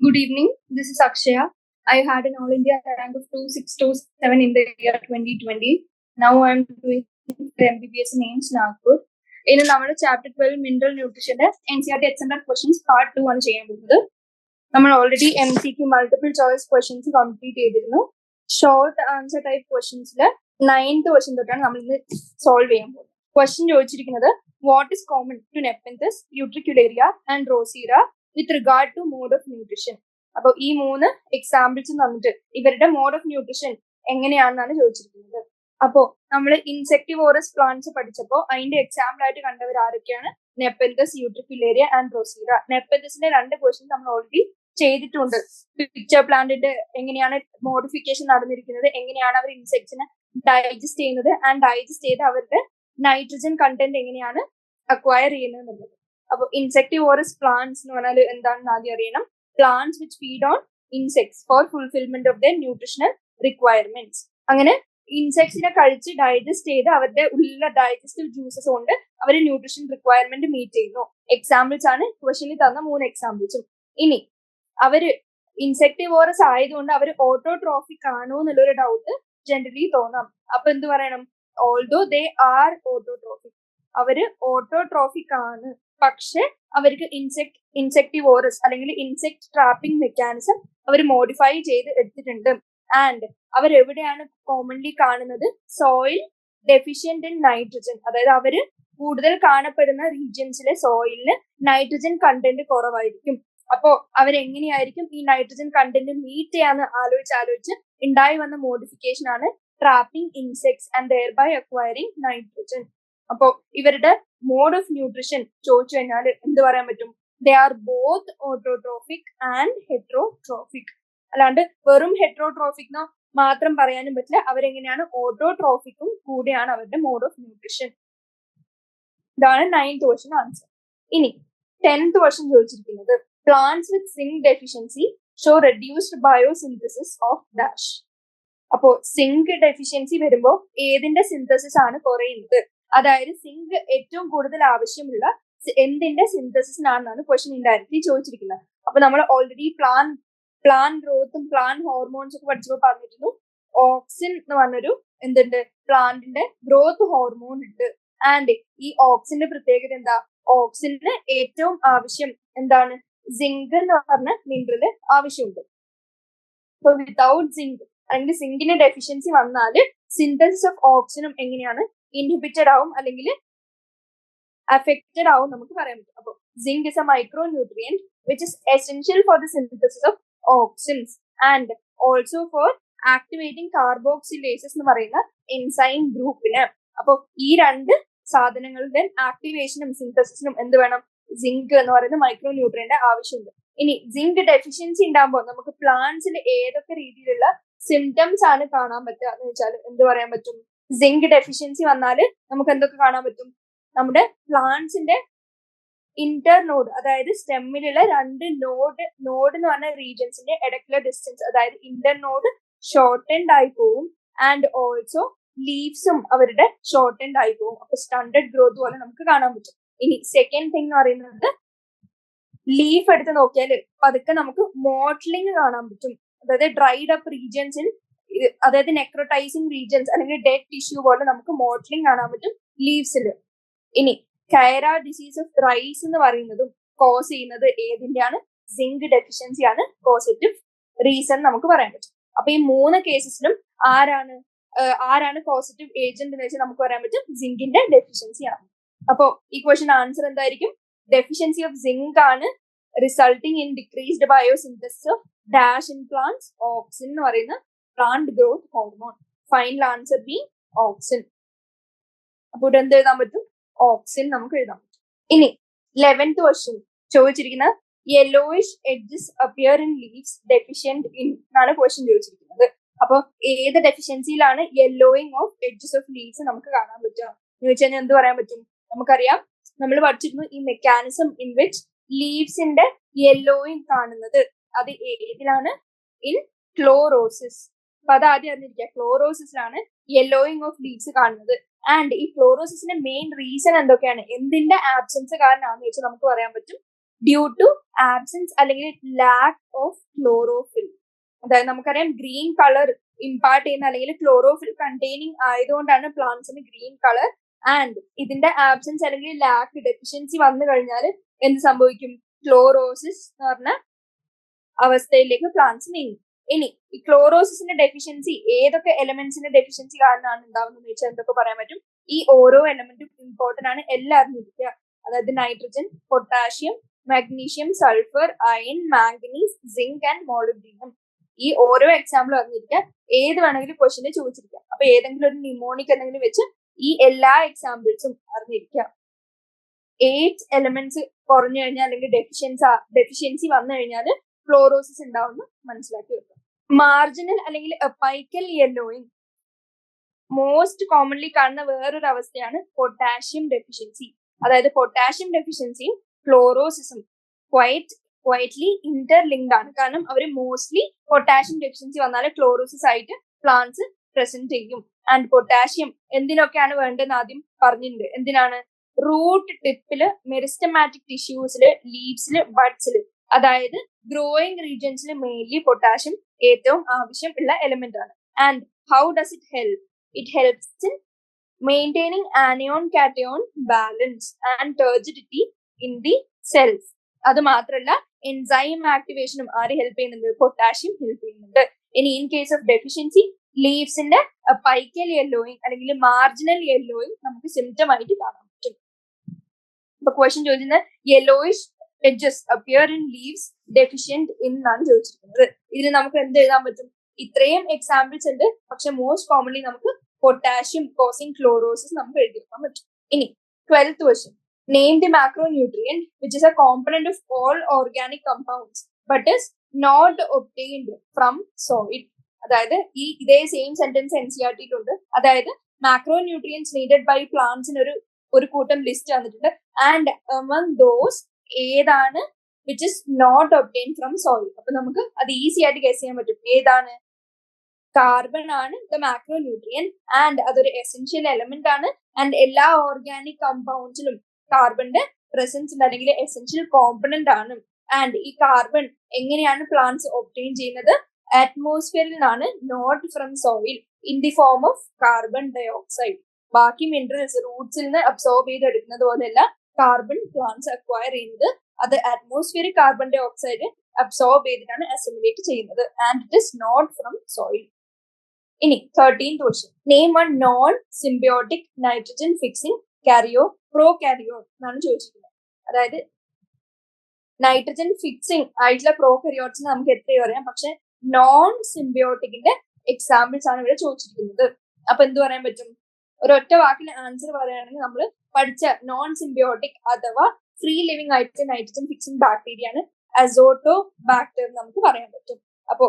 Good evening. This is Akshaya. I had an All India rank of 2627 in the year 2020. Now I am doing MBBS in AIMS Nagpur. In our chapter 12 mineral nutrition NCERT etc. questions part 2 ആണ് ചെയ്യാൻ പോകുന്നത്. നമ്മൾ already MCQ multiple choice questions complete ചെയ്തിരുന്നു. Short answer type ക്വസ്റ്റ്യൻസിൽ 9th question തൊട്ടാണ് നമ്മൾ ഇന്ന് solve ചെയ്യാൻ പോകുന്നത്. ക്വസ്റ്റ്യൻ ചോദിച്ചിരിക്കുന്നത് what is common to Nepenthes, Utricularia and Drosera with regard to mode of nutrition. അപ്പൊ ഈ 3 എക്സാമ്പിൾസ് തന്നിട്ട് ഇവരുടെ മോഡ് ഓഫ് ന്യൂട്രിഷൻ എങ്ങനെയാണെന്നാണ് ചോദിച്ചിരിക്കുന്നത്. അപ്പോ നമ്മൾ ഇൻസെക്ടിവോറസ് പ്ലാന്റ്സ് പഠിച്ചപ്പോൾ അതിന്റെ എക്സാമ്പിൾ ആയിട്ട് കണ്ടവർ ആരൊക്കെയാണ്? Nepenthes, Utricularia and Drosera. നെപ്പന്തസിന്റെ 2 ക്വസ്റ്റ്യൻ നമ്മൾ ഓൾറെഡി ചെയ്തിട്ടുണ്ട്. പിക്ചർ പ്ലാന്റിന്റെ എങ്ങനെയാണ് മോഡിഫിക്കേഷൻ നടന്നിരിക്കുന്നത്, എങ്ങനെയാണ് അവർ ഇൻസെക്ട്സിനെ ഡൈജസ്റ്റ് ചെയ്യുന്നത്, ആൻഡ് ഡൈജസ്റ്റ് ചെയ്ത് അവരുടെ നൈട്രജൻ കണ്ടന്റ് എങ്ങനെയാണ് അക്വയർ ചെയ്യുന്നത് എന്നുള്ളത്. അപ്പൊ ഇൻസെക്ടിവോറസ് പ്ലാന്റ്സ് എന്ന് പറഞ്ഞാൽ എന്താണെന്ന് ആദ്യം അറിയണം. Plants which feed on insects for fulfilment of the nutritional requirements. അങ്ങനെ ഇൻസെക്ട്സിനെ കഴിച്ച് ഡൈജസ്റ്റ് ചെയ്ത് അവരുടെ ഉള്ളിലെ ഡൈജസ്റ്റീവ് ജ്യൂസസ് കൊണ്ട് അവർ ന്യൂട്രിഷൻ റിക്വയർമെന്റ് മീറ്റ് ചെയ്യുന്നു. എക്സാമ്പിൾസ് ആണ് ക്വസ്റ്റനിൽ തന്ന 3 എക്സാമ്പിൾസും. ഇനി അവര് ഇൻസെക്ടിവോറസ് ആയതുകൊണ്ട് അവർ ഓട്ടോട്രോഫിക് ആണോ എന്നുള്ളൊരു ഡൗട്ട് ജനറലി തോന്നാം. അപ്പൊ എന്ത് പറയണം? ഓൾദോ ദേ ആർ ഓട്ടോട്രോഫിക്, അവര് ഓട്ടോട്രോഫിക് ആണ്, പക്ഷെ അവർക്ക് ഇൻസെക്ടിവോറസ് അല്ലെങ്കിൽ ഇൻസെക്ട് ട്രാപ്പിംഗ് മെക്കാനിസം അവർ മോഡിഫൈ ചെയ്ത് എടുത്തിട്ടുണ്ട്. ആൻഡ് അവർ എവിടെയാണ് കോമൺലി കാണുന്നത്? സോയിൽ ഡെഫിഷ്യന്റ് ഇൻ നൈട്രജൻ, അതായത് അവര് കൂടുതൽ കാണപ്പെടുന്ന റീജിയൻസിലെ സോയിലിന് നൈട്രജൻ കണ്ടന്റ് കുറവായിരിക്കും. അപ്പോ അവരെങ്ങനെയായിരിക്കും ഈ നൈട്രജൻ കണ്ടന്റ് മീറ്റ് ചെയ്യാന്ന് ആലോചിച്ച് ഉണ്ടായി വന്ന മോഡിഫിക്കേഷൻ ആണ് trapping insects and thereby acquiring nitrogen. അപ്പോ ഇവരുടെ മോഡ് ഓഫ് ന്യൂട്രിഷൻ ചോദിച്ചു കഴിഞ്ഞാൽ എന്ത് പറയാൻ പറ്റും? They are both autotrophic and heterotrophic. അല്ലാണ്ട് വെറും ഹെട്രോട്രോഫിക് എന്നോ മാത്രം പറയാനും പറ്റില്ല. അവരെങ്ങനെയാണ് ഓട്ടോട്രോഫിക്കും കൂടിയാണ് അവരുടെ മോഡ് ഓഫ് ന്യൂട്രിഷൻ. ഇതാണ് 9th ക്വസ്റ്റ്യൻ ആൻസർ. ഇനി 10th ക്വസ്റ്റ്യൻ ചോദിച്ചിരിക്കുന്നത് plants with zinc deficiency show reduced biosynthesis of dash. അപ്പോ സിങ്ക് ഡെഫിഷ്യൻസി വരുമ്പോൾ ഏതിന്റെ സിന്തസിസ് ആണ് കുറയുന്നത്? അതായത് സിങ്ക് ഏറ്റവും കൂടുതൽ ആവശ്യമുള്ള എന്തിന്റെ സിന്തസിസിനാണെന്നാണ് ക്വസ്റ്റ്യൻ ഇൻഡയറക്ട്ലി ചോദിച്ചിരിക്കുന്നത്. അപ്പൊ നമ്മൾ ഓൾറെഡി പ്ലാൻ ഗ്രോത്തും പ്ലാൻ ഹോർമോൺസ് ഒക്കെ പഠിച്ചപ്പോൾ പറഞ്ഞിരുന്നു. ഓക്സിൻ എന്ന് പറഞ്ഞൊരു എന്തുണ്ട്? പ്ലാന്റിന്റെ ഗ്രോത്ത് ഹോർമോൺ ഉണ്ട്. ആൻഡ് ഈ ഓക്സിന്റെ പ്രത്യേകത എന്താ? ഓക്സിന് ഏറ്റവും ആവശ്യം എന്താണ്? സിങ്ക് എന്ന് പറഞ്ഞ മിനറല് ആവശ്യമുണ്ട്. സോ വിതൗട്ട് സിങ്ക് അല്ലെങ്കിൽ സിങ്കിന്റെ ഡെഫിഷ്യൻസി വന്നാല് സിന്തസിസ് ഓഫ് ഓക്സിനും എങ്ങനെയാണ്? ഇൻഹിബിറ്റഡ് ആവും അല്ലെങ്കിൽ അഫക്റ്റഡ് ആവും നമുക്ക് പറയാൻ പറ്റും. അപ്പൊ zinc is a micro nutrient which is essential for the synthesis of auxins and also for activating carboxylases എന്ന് പറയുന്ന എൻസൈം ഗ്രൂപ്പിന്. അപ്പൊ ഈ 2 സാധനങ്ങളുടെ ആക്ടിവേഷനും സിന്തസിസിനും എന്ത് വേണം? സിങ്ക് എന്ന് പറയുന്ന മൈക്രോ ന്യൂട്രിയന്റ് ആവശ്യമുണ്ട്. ഇനി സിങ്ക് ഡെഫിഷ്യൻസി ഉണ്ടാകുമ്പോൾ നമുക്ക് പ്ലാന്റ്സിൽ ഏതൊക്കെ രീതിയിലുള്ള സിംറ്റംസ് ആണ് കാണാൻ പറ്റുക എന്ന് വെച്ചാൽ എന്ത് പറയാൻ പറ്റും? സിങ്ക് ഡെഫിഷ്യൻസി വന്നാൽ നമുക്ക് എന്തൊക്കെ കാണാൻ പറ്റും? നമ്മുടെ പ്ലാന്റ്സിന്റെ ഇന്റർനോഡ്, അതായത് സ്റ്റെമ്മിലുള്ള 2 നോഡ് എന്ന് പറഞ്ഞ റീജിയൻസിന്റെ ഇടയ്ക്കുള്ള ഡിസ്റ്റൻസ്, അതായത് ഇന്റർനോഡ് ഷോർട്ടൻഡ് ആയി പോവും. ആൻഡ് ഓൾസോ ലീവ്സും അവരുടെ ഷോർട്ടൻഡ് ആയി പോവും. അപ്പൊ സ്റ്റണ്ടഡ് ഗ്രോത്ത് പോലെ നമുക്ക് കാണാൻ പറ്റും. ഇനി സെക്കൻഡ് തിങ് എന്ന് പറയുന്നത് ലീഫ് എടുത്ത് നോക്കിയാൽ പതുക്കെ നമുക്ക് മോട്ട്ലിംഗ് കാണാൻ പറ്റും. അതായത് ഡ്രൈഡ് അപ്പ് റീജിയൻസിൽ, അതായത് നെക്രോട്ടൈസിങ് റീജിയൻസ് അല്ലെങ്കിൽ ഡെഡ് ടിഷ്യൂ പോലെ നമുക്ക് മോട്ട്ലിംഗ് കാണാൻ പറ്റും ലീവ്സിൽ. ഇനി കൈറ ഡിസീസ് ഓഫ് റൈസ് എന്ന് പറയുന്നതും കോസ് ചെയ്യുന്നത് ഏതിന്റെയാണ്? സിങ്ക് ഡെഫിഷ്യൻസി ആണ് പോസിറ്റീവ് റീസൺ നമുക്ക് പറയാൻ പറ്റും. അപ്പൊ ഈ 3 കേസസിലും ആരാണ് പോസിറ്റീവ് ഏജന്റ് എന്ന് വെച്ചാൽ നമുക്ക് പറയാൻ പറ്റും സിങ്കിന്റെ ഡെഫിഷ്യൻസി ആണ്. അപ്പോ ഈ ക്വസ്റ്റ്യൻ ആൻസർ എന്തായിരിക്കും? ഡെഫിഷ്യൻസി ഓഫ് സിങ്ക് ആണ് resulting in decreased biosynthesis of dash in plants auxin എന്ന് പറയുന്ന plant growth hormone. Final answer B auxin. അപ്പൊ ഇവിടെ എന്ത് എഴുതാൻ പറ്റും? ഓക്സിൻ നമുക്ക് എഴുതാൻ പറ്റും. ഇനി 11th ക്വസ്റ്റ്യൻ ചോദിച്ചിരിക്കുന്ന yellowish edges appear in leaves deficient in എന്നാണ് ക്വസ്റ്റ്യൻ ചോദിച്ചിരിക്കുന്നത്. അപ്പൊ ഏത് ഡെഫിഷ്യൻസിയിലാണ് yellowing of edges of leaves നമുക്ക് കാണാൻ പറ്റുക എന്ന് വെച്ച് കഴിഞ്ഞാൽ എന്ത് പറയാൻ പറ്റും? നമുക്കറിയാം, നമ്മൾ പഠിച്ചിരുന്നു ഈ മെക്കാനിസം ഇൻ വിച്ച് ലീവ്സിന്റെ യെല്ലോയിങ് കാണുന്നത്. അത് ഏതിലാണ്? In chlorosis. അപ്പൊ അത് ആദ്യം അറിഞ്ഞിരിക്കുക. ക്ലോറോസിസിലാണ് യെല്ലോയിങ് ഓഫ് ലീവ്സ് കാണുന്നത്. ആൻഡ് ഈ ക്ലോറോസിസിന്റെ മെയിൻ റീസൺ എന്തൊക്കെയാണ്? എന്തിന്റെ ആബ്സെൻസ് കാരണമാണെന്ന് വെച്ചാൽ നമുക്ക് പറയാൻ പറ്റും ഡ്യൂ ടു ആബ്സെൻസ് അല്ലെങ്കിൽ ലാക്ക് ഓഫ് ക്ലോറോഫിൽ. അതായത് നമുക്കറിയാം ഗ്രീൻ കളർ ഇമ്പാർട്ട് ചെയ്യുന്ന അല്ലെങ്കിൽ ക്ലോറോഫിൽ കണ്ടെയ്നിങ് ആയതുകൊണ്ടാണ് പ്ലാന്റ്സിന് ഗ്രീൻ കളർ. ആൻഡ് ഇതിന്റെ ആബ്സെൻസ് അല്ലെങ്കിൽ ലാക്ക് ഡെഫിഷ്യൻസി വന്നു കഴിഞ്ഞാൽ എന്ത് സംഭവിക്കും? ക്ലോറോസിസ് എന്ന് പറഞ്ഞ അവസ്ഥയിലേക്ക് പ്ലാന്റ്സ് നീങ്ങും. ഇനി ഈ ക്ലോറോസിന്റെ ഡെഫിഷ്യൻസി ഏതൊക്കെ എലമെന്റ്സിന്റെ ഡെഫിഷ്യൻസി കാരണമാണ് ഉണ്ടാവുന്നത് വെച്ചാൽ എന്തൊക്കെ പറയാൻ പറ്റും? ഈ ഓരോ എലമെന്റും ഇമ്പോർട്ടന്റ് ആണ്, എല്ലാവരും ഇരിക്കുക. അതായത് nitrogen, potassium, magnesium, sulphur, iron, manganese, zinc and molybdenum. ഈ ഓരോ എക്സാമ്പിൾ അറിഞ്ഞിരിക്കുക. ഏത് വേണമെങ്കിലും ക്വസ്റ്റ്യന് ചോദിച്ചിരിക്കാം. അപ്പൊ ഏതെങ്കിലും ഒരു നിമോണിക് എന്തെങ്കിലും വെച്ച് ഈ എല്ലാ എക്സാമ്പിൾസും അറിഞ്ഞിരിക്കുക. 8 എലമെന്റ്സ് കുറഞ്ഞു കഴിഞ്ഞാൽ അല്ലെങ്കിൽ ഡെഫിഷ്യൻസി വന്നു കഴിഞ്ഞാൽ ക്ലോറോസിസ് ഉണ്ടാവുമെന്ന് മനസ്സിലാക്കി വെക്കുക. മാർജിനൽ അല്ലെങ്കിൽ എപ്പൈക്കൽ യെല്ലോയിങ് മോസ്റ്റ് കോമൺലി കാണുന്ന വേറൊരു അവസ്ഥയാണ് പൊട്ടാഷ്യം ഡെഫിഷ്യൻസി. അതായത് പൊട്ടാഷ്യം ഡെഫിഷ്യൻസിയും ക്ലോറോസിസും ക്വൈറ്റ്ലി ഇന്റർലിങ്ക്ഡ് ആണ്. കാരണം അവർ മോസ്റ്റ്ലി പൊട്ടാഷ്യം ഡെഫിഷ്യൻസി വന്നാൽ ക്ലോറോസിസ് ആയിട്ട് പ്ലാന്റ്സ് പ്രസന്റ് ചെയ്യും. ആൻഡ് പൊട്ടാഷ്യം എന്തിനൊക്കെയാണ് വേണ്ടതെന്ന് ആദ്യം പറഞ്ഞിട്ടുണ്ട്. എന്തിനാണ്? റൂട്ട് ടിപ്പില്, മെറിസ്റ്റമാറ്റിക് ടിഷ്യൂസില്, ലീവ്സില്, ബഡ്സില്, അതായത് ഗ്രോയിങ് റീജിയൻസിൽ മെയിൻലി പൊട്ടാഷ്യം ഏറ്റവും ആവശ്യമുള്ള എലമെന്റ് ആണ്. And how does it help? It helps in maintaining anion cation balance and turgidity in the cells. അത് മാത്രമല്ല എൻസൈം ആക്ടിവേഷനും ആര് ഹെൽപ്പ് ചെയ്യുന്നുണ്ട്? പൊട്ടാഷ്യം ഹെൽപ്പ് ചെയ്യുന്നുണ്ട്. ഇനി ഇൻ കേസ് ഓഫ് ഡെഫിഷ്യൻസി ലീവ്സിന്റെ പൈക്കൽ യെല്ലോയിങ് അല്ലെങ്കിൽ മാർജിനൽ യെല്ലോയിങ് നമുക്ക് സിംറ്റം ആയിട്ട് കാണാൻ പറ്റും. ഇപ്പൊ ക്വസ്റ്റ്യൻ ചോദിക്കുന്നത് yellowish edges appear in leaves deficient in എന്നാണ് ചോദിച്ചിരിക്കുന്നത്. ഇതിന് നമുക്ക് എന്ത് എഴുതാൻ പറ്റും? ഇത്രയും എക്സാമ്പിൾസ് ഉണ്ട്, പക്ഷെ മോസ്റ്റ് കോമൺലി നമുക്ക് പൊട്ടാഷ്യം കോസിംഗ് ക്ലോറോസിസ് നമുക്ക് എഴുതിയെടുക്കാൻ പറ്റും. ഇനി 12th question, name the macronutrient which is a component of all organic compounds but is not obtained from soil. അതായത് ഇതേ സെയിം സെന്റൻസ് NCERT-യിലുണ്ട്. അതായത് മാക്രോന്യൂട്രിയൻസ് നീഡഡ് ബൈ പ്ലാന്റ്സിന് ഒരു കൂട്ടം ലിസ്റ്റ് തന്നിട്ടുണ്ട്. ആൻഡ് among those ഏതാണ് which is not obtain from soil. അപ്പൊ നമുക്ക് അത് ഈസി ആയിട്ട് ഗസ് ചെയ്യാൻ പറ്റും. ഏതാണ്? കാർബൺ ആണ് ദ മാക്രോന്യൂട്രിയൻ ആൻഡ് അതൊരു എസെൻഷ്യൽ എലമെന്റ് ആണ്. ആൻഡ് എല്ലാ ഓർഗാനിക് കമ്പൗണ്ട്സിലും കാർബണിന്റെ പ്രസൻസ് ഉണ്ട് അല്ലെങ്കിൽ എസെൻഷ്യൽ കോമ്പണന്റ് ആണ്. ആൻഡ് ഈ കാർബൺ എങ്ങനെയാണ് പ്ലാന്റ്സ് ഒബ്റ്റെയിൻ ചെയ്യുന്നത്? അറ്റ്മോസ്ഫിയറിൽ നിന്നാണ്, not from soil, in the form of carbon dioxide. ബാക്കി മിനറൽസ് റൂട്ട്സിൽ നിന്ന് അബ്സോർബ് ചെയ്തെടുക്കുന്നത് പോലെയല്ല കാർബൺ പ്ലാന്റ്സ് അക്വയർ ചെയ്യുന്നത്. അത് atmospheric carbon dioxide absorb ചെയ്തിട്ടാണ് അസിമിലേറ്റ് ചെയ്യുന്നത്. And it is not from soil. ഇനി 13th question, name one non symbiotic nitrogen fixing കാരിയോ പ്രോകാരിയോൺ എന്നാണ് ചോദിച്ചിരിക്കുന്നത്. അതായത് നൈട്രജൻ ഫിക്സിംഗ് ആയിട്ടുള്ള പ്രോകാരിയോട്സിന് നമുക്ക് എത്രയോ അറിയാം, പക്ഷെ നോൺ സിംബയോട്ടിക്കിന്റെ എക്സാമ്പിൾസ് ആണ് ഇവിടെ ചോദിച്ചിരിക്കുന്നത്. അപ്പൊ എന്ത് പറയാൻ പറ്റും? ഒരൊറ്റ വാക്കിൽ ആൻസർ പറയുകയാണെങ്കിൽ നമ്മൾ പഠിച്ച നോൺ സിംബയോട്ടിക് അഥവാ ഫ്രീ ലിവിംഗ് ആയിട്ട് നൈട്രജൻ ഫിക്സിംഗ് ബാക്ടീരിയ ആണ് അസോട്ടോ ബാക്ടർ എന്ന് നമുക്ക് പറയാൻ പറ്റും. അപ്പോ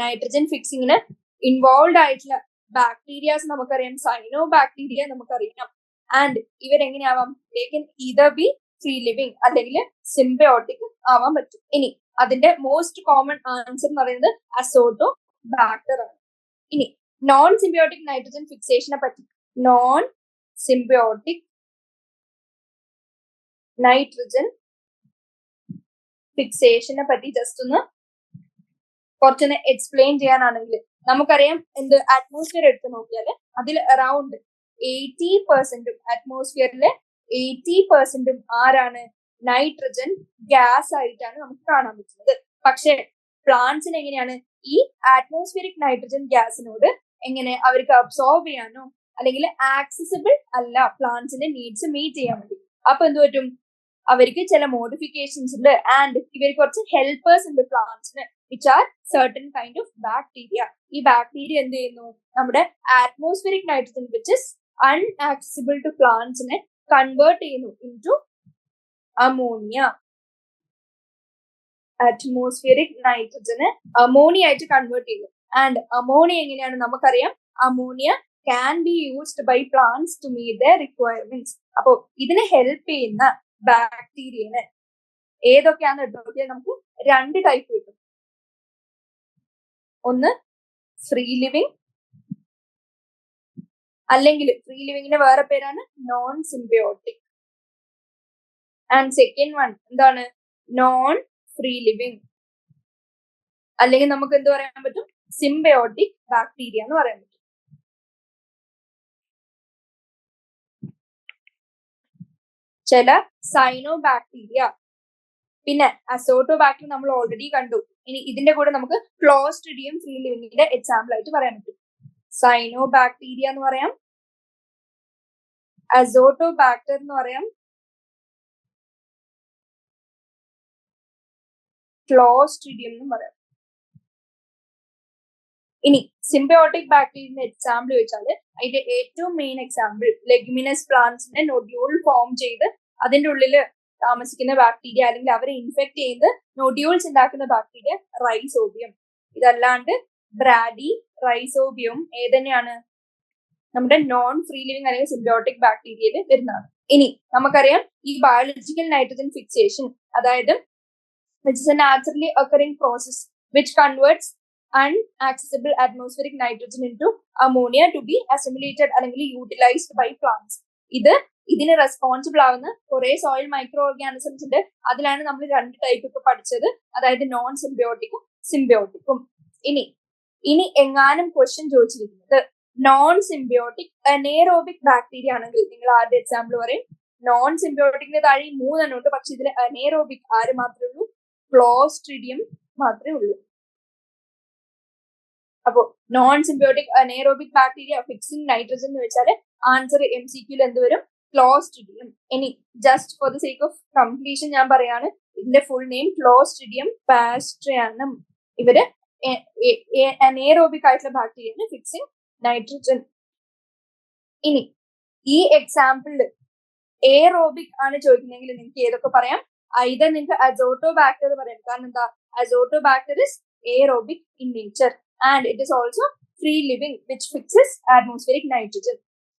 നൈട്രജൻ ഫിക്സിങ്ങിന് ഇൻവോൾവ് ആയിട്ടുള്ള ബാക്ടീരിയാസ് നമുക്കറിയാം, സൈനോ ബാക്ടീരിയ നമുക്കറിയാം. ആൻഡ് ഇവരെങ്ങനെയാവാം? They can either be free living അല്ലെങ്കിൽ സിംബയോട്ടിക് ആവാൻ പറ്റും. ഇനി അതിന്റെ മോസ്റ്റ് കോമൺ ആൻസർ എന്ന് പറയുന്നത് അസോട്ടോ ബാക്ടർ ആണ്. ഇനി നോൺ സിംബയോട്ടിക് നൈട്രജൻ ഫിക്സേഷനെ പറ്റി, നോൺ സിംബയോട്ടിക് നൈട്രജൻ ഫിക്സേഷനെ പറ്റി ജസ്റ്റ് ഒന്ന് കുറച്ചൊന്ന് എക്സ്പ്ലെയിൻ ചെയ്യാനാണെങ്കിൽ നമുക്കറിയാം, എന്ത് അറ്റ്മോസ്ഫിയർ എടുത്ത് നോക്കിയാൽ അതിൽ അറൌണ്ട് 80% അറ്റ്മോസ്ഫിയറിലെ 80% ആരാണ്? നൈട്രജൻ ഗ്യാസ് ആയിട്ടാണ് നമുക്ക് കാണാൻ പറ്റുന്നത്. പക്ഷെ പ്ലാന്റ്സിന് എങ്ങനെയാണ്? ഈ അറ്റ്മോസ്ഫിയറിക് നൈട്രജൻ ഗ്യാസിനോട് എങ്ങനെ അവർക്ക് അബ്സോർബ് ചെയ്യാനോ അല്ലെങ്കിൽ ആക്സസിബിൾ അല്ല പ്ലാന്റ്സിന്റെ നീഡ്സ് മീറ്റ് ചെയ്യാൻ വേണ്ടി. അപ്പൊ എന്ത് പറ്റും? അവർക്ക് ചില മോഡിഫിക്കേഷൻസ് ഉണ്ട്. ആൻഡ് ഇവർക്ക് കുറച്ച് ഹെൽപ്പേഴ്സ് ഉണ്ട് പ്ലാന്റ്സിന്, which are certain kind of bacteria. ഈ ബാക്ടീരിയ എന്ത് ചെയ്യുന്നു? നമ്മുടെ atmospheric nitrogen which is unaccessible to പ്ലാന്റ്സിനെ കൺവേർട്ട് ചെയ്യുന്നു ഇൻടു അമോണിയ. അറ്റ്മോസ്ഫിയറിക് നൈട്രജന് അമോണിയ ആയിട്ട് കൺവേർട്ട് ചെയ്യുന്നു. ആൻഡ് അമോണിയ എങ്ങനെയാണ്? നമുക്കറിയാം ammonia can be used by plants to meet their requirements. അപ്പോ ഇതിനെ ഹെൽപ്പ് ചെയ്യുന്ന ബാക്ടീരിയനെ ഏതൊക്കെയാണെന്ന് എടുത്താൽ നമുക്ക് 2 ടൈപ്പ് കിട്ടും. ഒന്ന് ഫ്രീ ലിവിംഗ്, അല്ലെങ്കിൽ ഫ്രീ ലിവിങ്ങിന്റെ വേറെ പേരാണ് non symbiotic. And second one എന്താണ്? നോൺ ഫ്രീ ലിവിങ്, അല്ലെങ്കിൽ നമുക്ക് എന്ത് പറയാൻ പറ്റും, സിംബയോട്ടിക് ബാക്ടീരിയ എന്ന് പറയാൻ പറ്റും. ചില സൈനോ ബാക്ടീരിയ, പിന്നെ അസോട്ടോബാക്ടർ നമ്മൾ ഓൾറെഡി കണ്ടു. ഇനി ഇതിന്റെ കൂടെ നമുക്ക് ക്ലോസ്ട്രിഡിയം ഫ്രീ ലിവിങ്ങിന്റെ എക്സാമ്പിൾ ആയിട്ട് പറയാൻ പറ്റും. സൈനോ ബാക്ടീരിയ എന്ന് പറയാം, അസോട്ടോബാക്ടർ എന്ന് പറയാം, ക്ലോസ്ട്രിഡിയം എന്നും പറയാം. ഇനി സിംബയോട്ടിക് ബാക്ടീരിയന്റെ എക്സാമ്പിൾ ചോദിച്ചാൽ അതിന്റെ ഏറ്റവും മെയിൻ എക്സാമ്പിൾ ലെഗ്യുമിനസ് പ്ലാന്റ്സിന്റെ നൊഡ്യൂൾ ഫോം ചെയ്ത് അതിന്റെ ഉള്ളിൽ താമസിക്കുന്ന ബാക്ടീരിയ, അല്ലെങ്കിൽ അവരെ ഇൻഫെക്ട് ചെയ്ത് നൊഡ്യൂൾസ് ഉണ്ടാക്കുന്ന ബാക്ടീരിയ റൈസോബിയം. ഇതല്ലാണ്ട് ബ്രാഡി റൈസോബിയം ഏതന്നെയാണ്, നമ്മുടെ നോൺ ഫ്രീ ലിവിങ് അല്ലെങ്കിൽ സിംബയോട്ടിക് ബാക്ടീരിയയിൽ വരുന്നതാണ്. ഇനി നമുക്കറിയാം ഈ ബയോളജിക്കൽ നൈട്രജൻ ഫിക്സേഷൻ, അതായത് which is a naturally occurring process which converts unaccessible atmospheric nitrogen into ammonia to be assimilated അല്ലെങ്കിൽ utilized by plants. ഇതിന് റെസ്പോൺസിബിൾ ആവുന്ന കുറെ സോയിൽ മൈക്രോ ഓർഗാനിസംസ് ഉണ്ട്. അതിലാണ് നമ്മൾ രണ്ട് ടൈപ്പ് ഇപ്പൊ പഠിച്ചത്, അതായത് നോൺ സിംബയോട്ടിക്കും സിംബയോട്ടിക്കും. ഇനി എങ്ങാനും ക്വസ്റ്റ്യൻ ചോദിച്ചിരിക്കുന്നത് നോൺ സിംബയോട്ടിക് അനേറോബിക് ബാക്ടീരിയ ആണെങ്കിൽ നിങ്ങൾ ആദ്യ എക്സാമ്പിൾ പറയും. നോൺ സിംബയോട്ടിക്കിന്റെ താഴെ 3 ഉണ്ട്, പക്ഷെ ഇതിൽ അനേറോബിക് ആര് മാത്രമേ ഉള്ളൂ, ക്ലോസ്ട്രിഡിയം മാത്രമേ ഉള്ളൂ. അപ്പോ non symbiotic anaerobic bacteria fixing nitrogen എന്ന് വെച്ചാൽ ആൻസർ MCQ എന്ത് വരും, ക്ലോസ്ട്രിഡിയം. ഇനി just for the sake of completion ഞാൻ പറയാണ്, ഇതിന്റെ ഫുൾ നെയിം ക്ലോസ്ട്രിഡിയം പാസ്ട്രിയാനം. ഇവര് അനേറോബിക് ആയിട്ടുള്ള ബാക്ടീരിയ ഫിക്സിംഗ് നൈട്രജൻ. ഇനി ഈ എക്സാമ്പിളില് എയറോബിക് ആണ് ചോദിക്കുന്നെങ്കിൽ നിങ്ങൾക്ക് ഏതൊക്കെ പറയാം, ഐദർ നിങ്ങൾക്ക് അസോട്ടോബാക്ടർ പറയാം. കാരണം എന്താ, അസോട്ടോബാക്ടർ is aerobic in nature and it is also free living which fixes atmospheric nitrogen.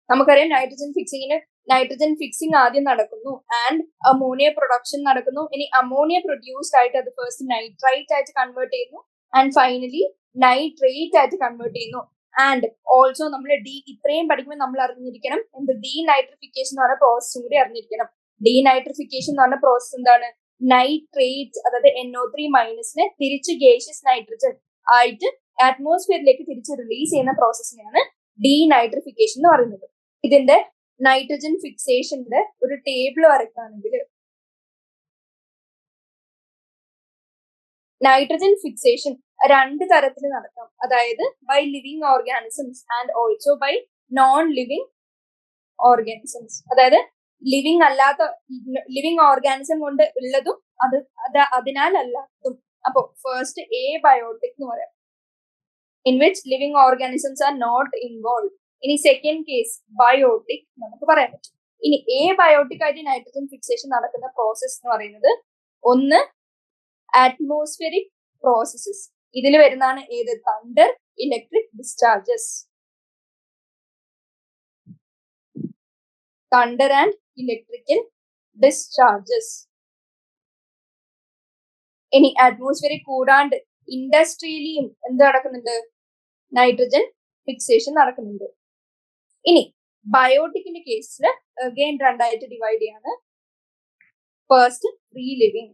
നമുക്കറിയാം നൈട്രജൻ ഫിക്സിംഗ് ആദ്യം നടക്കുന്നു ആൻഡ് അമോണിയ പ്രൊഡക്ഷൻ നടക്കുന്നു. ഇനി അമോണിയ പ്രൊഡ്യൂസ്ഡ് ആയിട്ട് അത് ഫസ്റ്റ് നൈട്രൈറ്റ് ആയിട്ട് കൺവേർട്ട് ചെയ്യുന്നു ആൻഡ് ഫൈനലി നൈട്രേറ്റ് ആയിട്ട് കൺവേർട്ട് ചെയ്യുന്നു. ആൻഡ് ഓൾസോ നമ്മൾ ഇത്രയും പഠിക്കുമ്പോൾ നമ്മൾ അറിഞ്ഞിരിക്കണം എന്ത്, ഡീനൈട്രിഫിക്കേഷൻ എന്ന് പറഞ്ഞ പ്രോസസ്സും കൂടി അറിഞ്ഞിരിക്കണം. ഡീനൈട്രിഫിക്കേഷൻ എന്ന് പറഞ്ഞ പ്രോസസ് എന്താണ്, നൈട്രേറ്റ് അതായത് NO3- തിരിച്ച് ഗേഷ്യസ് നൈട്രജൻ ആയിട്ട് അറ്റ്മോസ്ഫിയറിലേക്ക് തിരിച്ച് റിലീസ് ചെയ്യുന്ന പ്രോസസ്സിനെയാണ് ഡീനൈട്രിഫിക്കേഷൻ എന്ന് പറയുന്നത്. ഇതിന്റെ നൈട്രജൻ ഫിക്സേഷന്റെ ഒരു ടേബിൾ വരയ്ക്കുകയാണെങ്കിൽ നൈട്രജൻ ഫിക്സേഷൻ 2 തരത്തിൽ നടക്കാം. അതായത് by living organisms and also by non living organisms. അതായത് ലിവിങ് ഓർഗാനിസം കൊണ്ട് ഉള്ളതും അതിനാൽ അല്ലാത്തതും. അപ്പോ ഫസ്റ്റ് ബയോട്ടിക് എന്ന് പറയാം, in which living organisms are not involve. ഇനി സെക്കൻഡ് കേസ് ബയോട്ടിക് നമുക്ക് പറയാൻ പറ്റും. ഇനി ബയോട്ടിക് ആയിട്ട് നൈട്രജൻ ഫിക്സേഷൻ നടക്കുന്ന പ്രോസസ് എന്ന് പറയുന്നത് ഒന്ന് അറ്റ്മോസ്ഫിയറിക് പ്രോസസ്സസ്. ഇതിൽ വരുന്നതാണ് ഏത്, thunder electric discharges. Thunder and electrical discharges. ഇനി അറ്റ്മോസ്ഫിയറിൽ കൂടാണ്ട് ഇൻഡസ്ട്രിയലിയും എന്ത് നടക്കുന്നുണ്ട്, നൈട്രജൻ ഫിക്സേഷൻ നടക്കുന്നുണ്ട്. ഇനി ബയോട്ടിക്കിന്റെ കേസിൽ അഗൈൻ 2 ഡിവൈഡ് ചെയ്യാണ്. ഫസ്റ്റ് ഫ്രീ ലിവിങ്,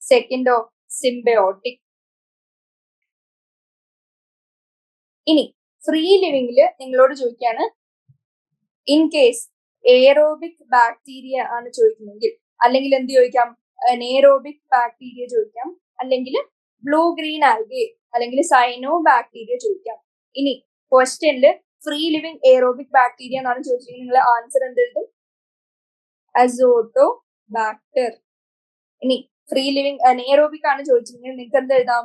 സെക്കൻഡോ സിംബയോട്ടിക്. ഇനി ഫ്രീ ലിവിങ്ങില് നിങ്ങളോട് ചോദിക്കാണ്, ഇൻ കേസ് എയറോബിക് ബാക്ടീരിയ ആണ് ചോദിക്കുന്നെങ്കിൽ അല്ലെങ്കിൽ എന്ത് ചോദിക്കാം, അനേറോബിക് ബാക്ടീരിയ ചോദിക്കാം, അല്ലെങ്കിൽ ബ്ലൂ ഗ്രീൻ ആൽഗെ അല്ലെങ്കിൽ സൈനോ ബാക്ടീരിയ ചോദിക്കാം. ഇനി ക്വസ്റ്റ്യനില് ഫ്രീ ലിവിങ് എയറോബിക് ബാക്ടീരിയ എന്നാണ് ചോദിച്ചെങ്കിൽ നിങ്ങൾ ആൻസർ എന്തെഴുതും, അസോട്ടോബാക്ടർ. ഇനി ഫ്രീ ലിവിങ് അനേറോബിക് ആണ് ചോദിച്ചെങ്കിൽ നിങ്ങൾക്ക് എന്ത് എഴുതാം,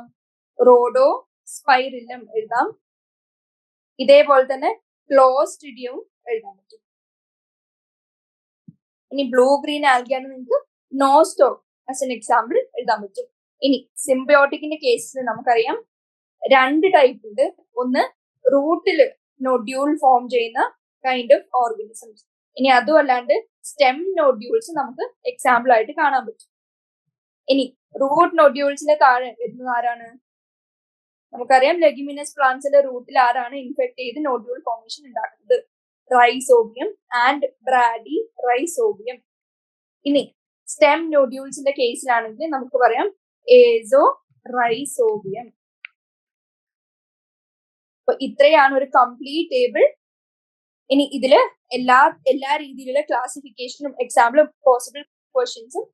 റോഡോ സ്പൈറില്ലം എഴുതാം. ഇതേപോലെ തന്നെ ക്ലോസ്ട്രിഡിയവും എഴുതാൻ പറ്റും. ഇനി ബ്ലൂ ഗ്രീൻ ആൽഗയാണ് നിങ്ങൾക്ക് നോസ്റ്റോക്ക് ആസ് എൻ എക്സാമ്പിൾ എഴുതാൻ പറ്റും. ഇനി സിംബയോട്ടിക്കിന്റെ കേസിൽ നമുക്കറിയാം 2 ടൈപ്പ് ഉണ്ട്. ഒന്ന് റൂട്ടില് നൊഡ്യൂൾ ഫോം ചെയ്യുന്ന കൈൻഡ് ഓഫ് ഓർഗാനിസംസ്. ഇനി അതും അല്ലാണ്ട് സ്റ്റെം നൊഡ്യൂൾസ് നമുക്ക് എക്സാമ്പിൾ ആയിട്ട് കാണാൻ പറ്റും. ഇനി റൂട്ട് നൊഡ്യൂൾസിന്റെ താഴെ വരുന്നത് ആരാണ്, നമുക്കറിയാം ലെഗ്യുമിനസ് പ്ലാന്റ്സിന്റെ റൂട്ടിൽ ആരാണ് ഇൻഫെക്ട് ചെയ്ത് നോഡ്യൂൾ ഫോർമേഷൻ ഉണ്ടാക്കുന്നത്, റൈസോബിയം ആൻഡ് ബ്രാഡി റൈസോബിയം. ഇനി സ്റ്റെം നോഡ്യൂൾസിന്റെ കേസിലാണെങ്കിൽ നമുക്ക് പറയാം ഏസോ റൈസോബിയം. അപ്പൊ ഇത്രയാണ് ഒരു കംപ്ലീറ്റ് ടേബിൾ. ഇനി ഇതില് എല്ലാ രീതിയിലുള്ള ക്ലാസിഫിക്കേഷനും എക്സാമ്പിളും പോസിബിൾ ക്വസ്റ്റ്യൻസും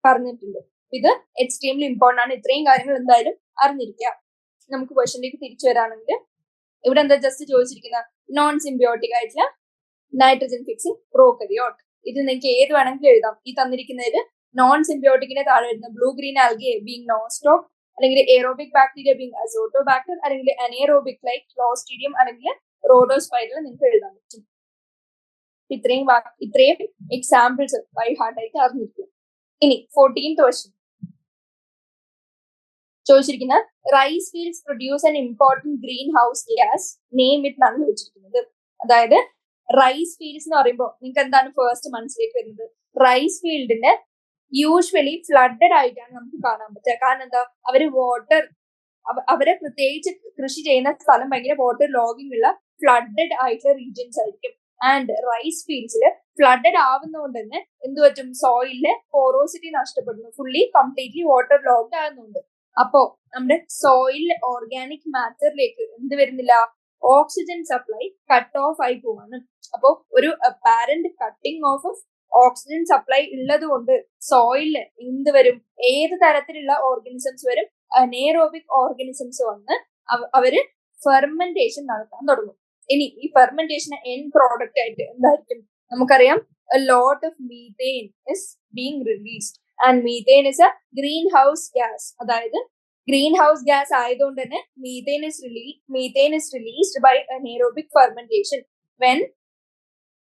പറഞ്ഞിട്ടുണ്ട്. ഇത് എക്സ്ട്രീംലി ഇമ്പോർട്ടന്റ് ആണ്. ഇത്രയും കാര്യങ്ങൾ എന്തായാലും അറിഞ്ഞിരിക്കുക. നമുക്ക് ക്വസ്റ്റ്യനിലേക്ക് തിരിച്ചു വരാണെങ്കിൽ ഇവിടെ എന്താ ജസ്റ്റ് ചോദിച്ചിരിക്കുന്ന നോൺ സിംബിയോട്ടിക് ആയിട്ടുള്ള നൈട്രജൻ ഫിക്സിംഗ് പ്രോകരിയോട്ട്. ഇത് നിങ്ങൾക്ക് ഏത് വേണമെങ്കിലും എഴുതാം. ഈ തന്നിരിക്കുന്നതിൽ നോൺ സിംബിയോട്ടിക്കിന്റെ താഴെ വരുന്ന blue green algae being Nostoc, അല്ലെങ്കിൽ എയറോബിക് ബാക്ടീരിയ ബീങ് അസോട്ടോബാക്ടർ, അല്ലെങ്കിൽ അനേറോബിക് ലൈക്ക് ക്ലോസ്ട്രീഡിയം, അല്ലെങ്കിൽ റോഡോസ്പൈറൽ നിങ്ങൾക്ക് എഴുതാൻ പറ്റും. ഇത്രയും എക്സാമ്പിൾസ് ബൈ ഹാർട്ടായിട്ട് അറിഞ്ഞിരിക്കും. ഇനി 14th ക്വസ്റ്റ്യൻ ചോദിച്ചിരിക്കുന്ന rice fields produce an important greenhouse gas, name it എന്നാണ് ചോദിച്ചിരിക്കുന്നത്. അതായത് റൈസ് ഫീൽഡ്സ് എന്ന് പറയുമ്പോൾ നിങ്ങൾക്ക് എന്താണ് ഫസ്റ്റ് മനസ്സിലേക്ക് വരുന്നത്? റൈസ് ഫീൽഡിന്റെ യൂഷ്വലി ഫ്ലഡഡ് ആയിട്ടാണ് നമുക്ക് കാണാൻ പറ്റുക. കാരണം എന്താ, അവരെ പ്രത്യേകിച്ച് കൃഷി ചെയ്യുന്ന സ്ഥലം ഭയങ്കര വാട്ടർ ലോഗിംഗ് ഉള്ള ഫ്ലഡഡ് ആയിട്ടുള്ള റീജിയൻസ് ആയിരിക്കും. ആൻഡ് റൈസ് ഫീൽഡ്സിൽ ഫ്ലഡഡ് ആവുന്നതുകൊണ്ട് തന്നെ എന്ത് പറ്റും, സോയിലിലെ പോറോസിറ്റി നഷ്ടപ്പെടുന്നു, ഫുള്ളി കംപ്ലീറ്റ്ലി വാട്ടർ ലോഗ്ഡ് ആകുന്നുണ്ട്. അപ്പോ നമ്മുടെ സോയിലിലെ ഓർഗാനിക് മാറ്ററിലേക്ക് എന്ത് വരുന്നില്ല, ഓക്സിജൻ സപ്ലൈ കട്ട് ഓഫ് ആയി പോവാണ്. അപ്പോ ഒരു apparent cutting of oxygen supply ഉള്ളത് കൊണ്ട് സോയിലില് എന്ത് വരും, ഏത് തരത്തിലുള്ള ഓർഗാനിസംസ് വരും, അനേറോബിക് ഓർഗാനിസംസ് വന്ന് അവര് ഫെർമെന്റേഷൻ നടത്താൻ തുടങ്ങും. ഇനി ഈ ഫെർമെന്റേഷൻ എൻ പ്രോഡക്റ്റ് ആയിട്ട് എന്തായിരിക്കും, നമുക്കറിയാം a lot of methane is being released and methane is a greenhouse gas. അതായത് ഗ്രീൻ ഹൗസ് ഗ്യാസ് ആയതുകൊണ്ട് തന്നെ methane is released by anaerobic fermentation when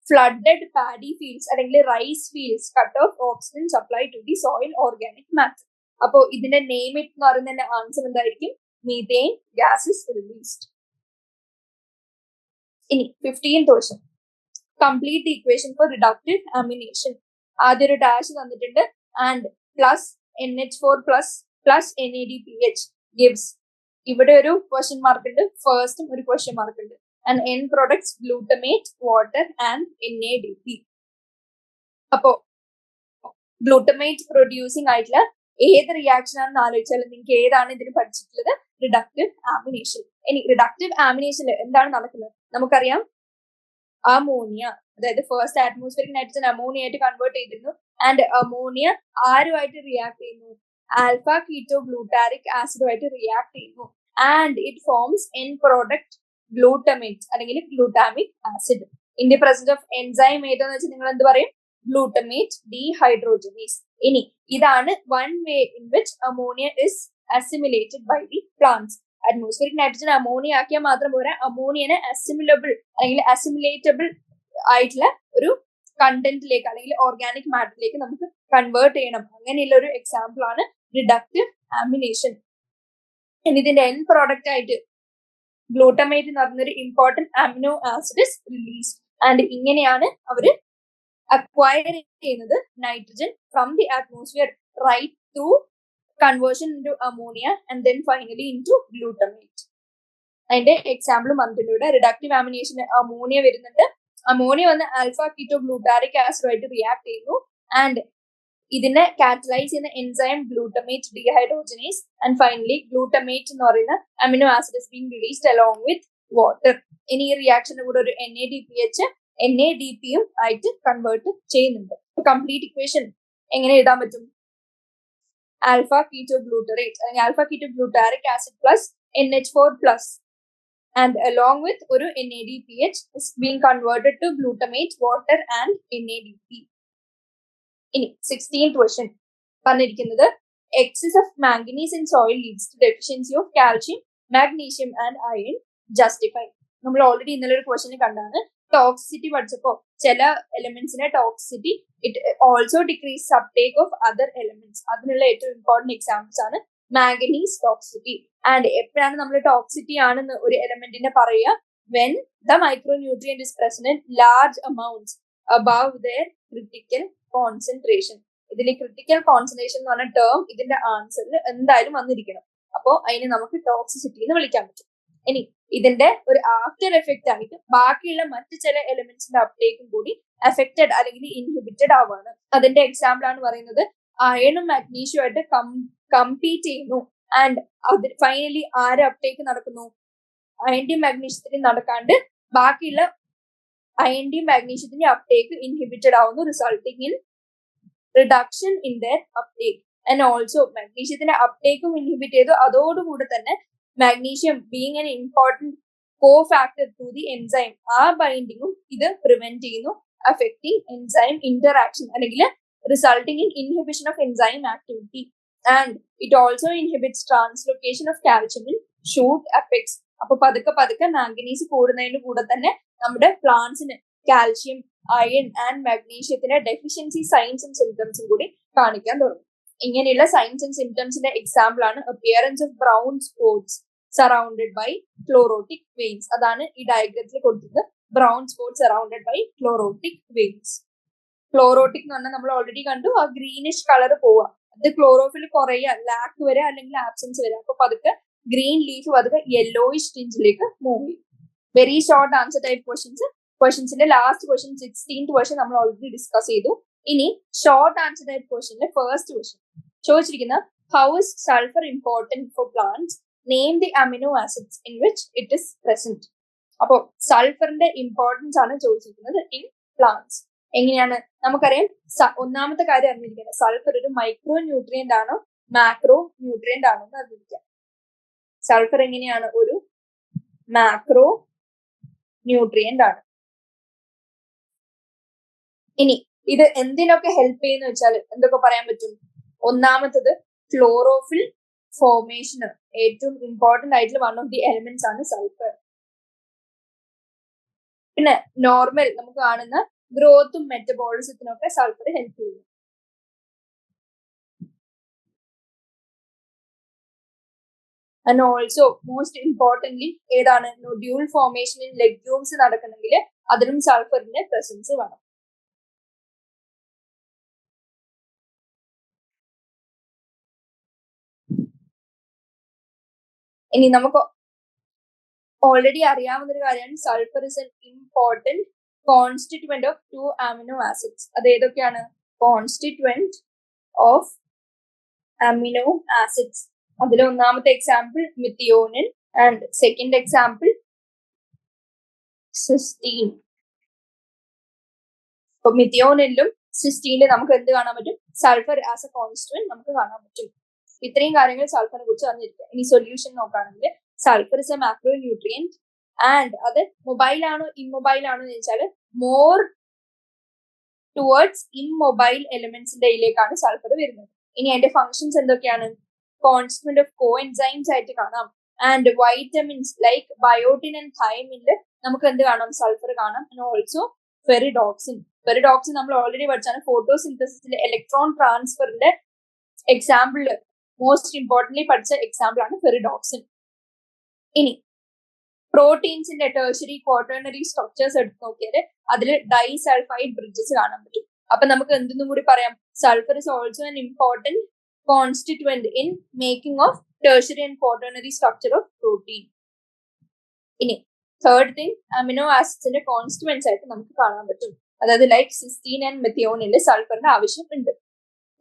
flooded paddy fields അല്ലെങ്കിൽ rice fields cut off oxygen supply to the soil organic matter. അപ്പോ ഇതിന്റെ name it എന്ന് പറയുന്നതിന്റെ answer എന്തായിരിക്കും, methane gas is released. ഇനി 15th question, complete the equation for reductive amination. ആദ്യം ഒരു dash തന്നിട്ടുണ്ട് and plus NH4 plus NADPH gives. ഇവിടെ ഒരു ക്വസ്റ്റ്യൻ മാർക്ക് ഉണ്ട്, ഫസ്റ്റും ഒരു ക്വസ്റ്റ്യൻ മാർക്ക് ഉണ്ട്. And end products glutamate, water and NADP. അപ്പോ ഗ്ലൂട്ടമേറ്റ് പ്രൊഡ്യൂസിങ് ആയിട്ടുള്ള ഏത് റിയാക്ഷൻ ആണെന്ന് ആലോചിച്ചാലും നിങ്ങൾക്ക് ഏതാണ് ഇതിന് പഠിച്ചിട്ടുള്ളത്, റിഡക്റ്റീവ് ആമിനേഷൻ. ഇനി റിഡക്റ്റീവ് ആമിനേഷനിൽ എന്താണ് നടക്കുന്നത് നമുക്കറിയാം. അമോണിയ, അതായത് ഫസ്റ്റ് അറ്റ്മോസ്ഫിയറിക് നൈട്രജൻ അമോണിയ ആയിട്ട് കൺവേർട്ട് ചെയ്തിരുന്നു. ആൻഡ് അമോണിയ ആരുമായിട്ട് റിയാക്ട് ചെയ്യുന്നു, ആൽഫ കീറ്റോ ഗ്ലൂട്ടാരിക് ആസിഡുമായിട്ട് റിയാക്ട് ചെയ്യുന്നു. And it forms an product glutamate അല്ലെങ്കിൽ glutamic acid. In the presence of enzyme ഏതെന്ന് വെച്ചാൽ നിങ്ങൾ എന്ത് പറയും, ഗ്ലൂട്ടമേറ്റ് ഡീഹൈഡ്രോജനേസ്. ഇനി ഇതാണ് one way in which ammonia is assimilated by the plants. Atmospheric nitrogen ammonia ആക്കിയാൽ മാത്രം പോരാ, അമോണിയനെ അസിമിലബിൾ അല്ലെങ്കിൽ അസിമിലേറ്റബിൾ ആയിട്ടുള്ള ഒരു കണ്ടന്റിലേക്ക് അല്ലെങ്കിൽ ഓർഗാനിക് മാറ്ററിലേക്ക് നമുക്ക് കൺവേർട്ട് ചെയ്യണം. അങ്ങനെയുള്ള ഒരു എക്സാമ്പിൾ ആണ് റിഡക്റ്റീവ് ആമിനേഷൻ. ഇതിന്റെ എൻ പ്രോഡക്റ്റ് ആയിട്ട് ഗ്ലൂട്ടമേറ്റ് എന്ന് പറയുന്ന ഒരു important amino acid is released. And ഇങ്ങനെയാണ് അവര് അക്വയർ ചെയ്യുന്നത് nitrogen from the atmosphere right through conversion into ammonia and then finally into glutamate. അതിന്റെ എക്സാമ്പിൾ വന്നിട്ടുണ്ട് ഇവിടെ. റിഡക്റ്റീവ് ആമിനേഷൻ അമോണിയ വരുന്നുണ്ട്, അമോണിയ വന്ന് ആൽഫ കീറ്റോ ഗ്ലൂട്ടാരിക് ആസിഡുമായിട്ട് റിയാക്ട് ചെയ്യുന്നു. ആൻഡ് ഇതിനെ കാറ്റലൈസ് ചെയ്യുന്ന enzyme glutamate dehydrogenase. And finally glutamate എന്ന് പറയുന്ന amino acid is being released along with water. ഇനി ഈ റിയാക്ഷന്റെ കൂടെ ഒരു NADPH NADPയും ആയിട്ട് കൺവേർട്ട് ചെയ്യുന്നുണ്ട്. കംപ്ലീറ്റ് ഇക്വേഷൻ എങ്ങനെ എഴുതാൻ പറ്റും, ആൽഫ കീറ്റോ ഗ്ലൂട്ടറേറ്റ് അല്ലെങ്കിൽ alpha keto glutaric acid plus NH4 plus and along with ഒരു NADPH is being converted to glutamate, water and NADP. ഇനി 16th ക്വസ്റ്റ്യൻ പറഞ്ഞിരിക്കുന്നത് excess of manganese in soil leads to deficiency of calcium, magnesium and iron justify. നമ്മൾ already ഇന്നലെ ഒരു question കണ്ടാണ്. Toxicity പഠിച്ചപ്പോ ചില എലിമെന്റ്സിന്റെ toxicity it also decrease uptake of other elements. അതിനുള്ള ഏറ്റവും ഇമ്പോർട്ടന്റ് എക്സാമ്പിൾസ് ആണ് മാംഗനീസ് ടോക്സിറ്റി. ആൻഡ് എപ്പോഴാണ് നമ്മൾ ടോക്സിറ്റി ആണെന്ന് ഒരു എലിമെന്റിനെ പറയുക, when the micronutrient is present in large amounts above their critical concentration. ഇതിൽ ക്രിട്ടിക്കൽ കോൺസെൻട്രേഷൻ എന്ന് പറഞ്ഞ ടേം ഇതിന്റെ ആൻസറിൽ എന്തായാലും വന്നിരിക്കണം. അപ്പോ അതിനെ നമുക്ക് ടോക്സിസിറ്റി എന്ന് വിളിക്കാൻ പറ്റും. ഇനി ഇതിന്റെ ഒരു ആഫ്റ്റർ എഫക്റ്റ് ആയിട്ട് ബാക്കിയുള്ള മറ്റു ചില എലിമെന്റ്സിന്റെ അപ്ടേക്കും കൂടി അഫക്റ്റഡ് അല്ലെങ്കിൽ ഇൻഹിബിറ്റഡ് ആവുകയാണ്. അതിന്റെ എക്സാമ്പിൾ ആണ് പറയുന്നത് അയണും മാഗ്നീഷ്യവും ആയിട്ട് കമ്പീറ്റ് ചെയ്യുന്നു ആൻഡ് അത് ഫൈനലി ആര് അപ്ടേക്ക് നടക്കുന്നു, അയണിന്റെയും മാഗ്നീഷ്യത്തിന്റെയും നടക്കാണ്ട് ബാക്കിയുള്ള അയണിന്റെയും മാഗ്നീഷ്യത്തിന്റെ അപ്ടേക്ക് ഇൻഹിബിറ്റഡ് ആവുന്നു, resulting in reduction in their uptake. And also മാഗ്നീഷ്യത്തിന്റെ അപ്ടേക്കും ഇൻഹിബിറ്റ് ചെയ്തു, അതോടുകൂടി തന്നെ magnesium being an important cofactor to the enzyme, ആ ബൈൻഡിങ്ങും ഇത് പ്രിവെന്റ് ചെയ്യുന്നു, അഫക്റ്റിംഗ് എൻസൈം ഇന്ററാക്ഷൻ അല്ലെങ്കിൽ resulting in inhibition of enzyme activity. And it also inhibits translocation of calcium in shoot apex. അപ്പൊ പതുക്കെ പതുക്കെ മാംഗനീസ് കൂടുന്നതിന് കൂടെ തന്നെ നമ്മുടെ പ്ലാന്റ്സിന് calcium, iron and മാഗ്നീഷ്യത്തിന്റെ deficiency signs and സിംറ്റംസും കൂടി കാണിക്കാൻ തുടങ്ങും. ഇങ്ങനെയുള്ള സൈൻസ് ആൻഡ് സിംറ്റംസിന്റെ എക്സാമ്പിൾ ആണ് appearance of brown spots surrounded by chlorotic veins. അതാണ് ഈ ഡയഗ്രത്തിൽ കൊടുത്തത്, brown spots surrounded by chlorotic veins. Chlorotic എന്ന് പറഞ്ഞാൽ നമ്മൾ ഓൾറെഡി കണ്ടു, ആ ഗ്രീനിഷ് കളർ പോവുക, അത് ക്ലോറോഫിൽ കുറയുക, ലാക്ക് വരെ അല്ലെങ്കിൽ ആബ്സെൻസ് വരെ. അപ്പൊ പതുക്കെ ഗ്രീൻ ലീഫ് പതുക്കെ യെല്ലോയിഷ് ടിഞ്ചിലേക്ക് മൂവ് ചെയ്യും. വെരി ഷോർട്ട് ആൻസർ ടൈപ്പ് ക്വസ്റ്റ്യൻസിന്റെ ലാസ്റ്റ് ക്വസ്റ്റ്യൻ 16th ക്വസ്റ്റ്യൻ നമ്മൾ ഓൾറെഡി ഡിസ്കസ് ചെയ്തു. ഇനി ഷോർട്ട് ആൻസർ ടൈപ്പ് ക്വസ്റ്റ്യന്റെ ഫസ്റ്റ് ക്വസ്റ്റ്യൻ ചോദിച്ചിരിക്കുന്ന how is sulphur important for plants, name the amino acids in which it is present. അപ്പോ സൾഫറിന്റെ importance ആണ് ചോദിച്ചിരിക്കുന്നത് ഇൻ പ്ലാന്റ്സ്. എങ്ങനെയാണ് നമുക്കറിയാം, ഒന്നാമത്തെ കാര്യം അറിഞ്ഞിരിക്കുന്നത് സൾഫർ ഒരു മൈക്രോ ന്യൂട്രിയന്റ് ആണോ മാക്രോ ന്യൂട്രിയന്റ് ആണോ എന്ന് അറിഞ്ഞിരിക്കാം. സൾഫർ എങ്ങനെയാണ് ഒരു മാക്രോ ന്യൂട്രിയന്റ് ആണ്. ഇനി ഇത് എന്തിനൊക്കെ ഹെൽപ്പ് ചെയ്യുന്ന വെച്ചാൽ എന്തൊക്കെ പറയാൻ പറ്റും? ഒന്നാമത്തത് ക്ലോറോഫിൽ ഫോർമേഷന് ഏറ്റവും ഇമ്പോർട്ടന്റ് ആയിട്ടുള്ള വൺ ഓഫ് ദി എലിമെന്റ്സ് ആണ് സൾഫർ. പിന്നെ നോർമൽ നമുക്ക് കാണുന്ന ഗ്രോത്തും മെറ്റബോളിസത്തിനും ഒക്കെ സൾഫർ ഹെൽപ്പ് ചെയ്യുന്നു. ആൻഡ് ഓൾസോ മോസ്റ്റ് ഇമ്പോർട്ടന്റ്ലി ഏതാണ്, നൊഡ്യൂൾ ഫോർമേഷൻ ഇൻ ലെഗ്യൂംസ് നടക്കണമെങ്കിൽ അതിലും സൾഫറിന്റെ പ്രസൻസ് വേണം. ഇനി നമുക്ക് ഓൾറെഡി അറിയാവുന്ന ഒരു കാര്യമാണ് sulphur is an important constituent of 2 amino acids. അത് ഏതൊക്കെയാണ്? Constituent of amino acids. അതിൽ ഒന്നാമത്തെ example methionine and second example cysteine. അപ്പൊ മിത്തിയോണിലും സിസ്റ്റീനിലും നമുക്ക് എന്ത് കാണാൻ പറ്റും? സൾഫർ ആസ് എ കോൺസ്റ്റിറ്റ്യൂവന്റ് നമുക്ക് കാണാൻ പറ്റും. ഇത്രയും കാര്യങ്ങൾ സൾഫറിനെ കുറിച്ച് അറിഞ്ഞിരിക്കുക. ഇനി സൊല്യൂഷൻ നോക്കുകയാണെങ്കിൽ sulphur is A macro nutrient and അത് മൊബൈൽ ആണോ ഇമ്മൊബൈൽ ആണോ എന്ന് വെച്ചാൽ മോർ ടുവേർഡ്സ് ഇമ്മൊബൈൽ എലിമെന്റ്സിന്റെ ഇതിലേക്കാണ് സൾഫർ വരുന്നത്. ഇനി അതിന്റെ ഫങ്ഷൻസ് എന്തൊക്കെയാണ്? കോൺസ്റ്റിറ്റ്യൂവന്റ് ഓഫ് കോ എൻസൈംസ് ആയിട്ട് കാണാം. And vitamins like biotin and തൈമിനിൽ നമുക്ക് എന്ത് കാണാം? സൾഫർ കാണാം. And also ഫെറിഡോക്സിൻ. ഫെറിഡോക്സിൻ നമ്മൾ ഓൾറെഡി പഠിച്ചാണ്, ഫോട്ടോസിന്തസിസിലെ ഇലക്ട്രോൺ ട്രാൻസ്ഫറിന്റെ എക്സാമ്പിൾ മോസ്റ്റ് ഇമ്പോർട്ടന്റ്ലി പഠിച്ച എക്സാമ്പിൾ ആണ് ഫെറിഡോക്സിൻ. ഇനി പ്രോട്ടീൻസിന്റെ ടെർഷറി ക്വാട്ടേണറി സ്ട്രക്ചേഴ്സ് എടുത്ത് നോക്കിയാൽ അതിൽ ഡൈസൾഫൈഡ് ബ്രിഡ്ജസ് കാണാൻ പറ്റും. അപ്പൊ നമുക്ക് എന്തെന്നും കൂടി പറയാം, sulphur is also an important constituent in making of tertiary and quaternary structure of protein. ഇനി തേർഡ് തിങ്, അമിനോ ആസിഡ്സിന്റെ കോൺസ്റ്റിറ്റ്യൂവൻസ് ആയിട്ട് നമുക്ക് കാണാൻ പറ്റും. അതായത് ലൈക്ക് സിസ്റ്റീൻ ആൻഡ് മെത്തിയോണിൽ സൾഫറിന്റെ ആവശ്യം ഉണ്ട്.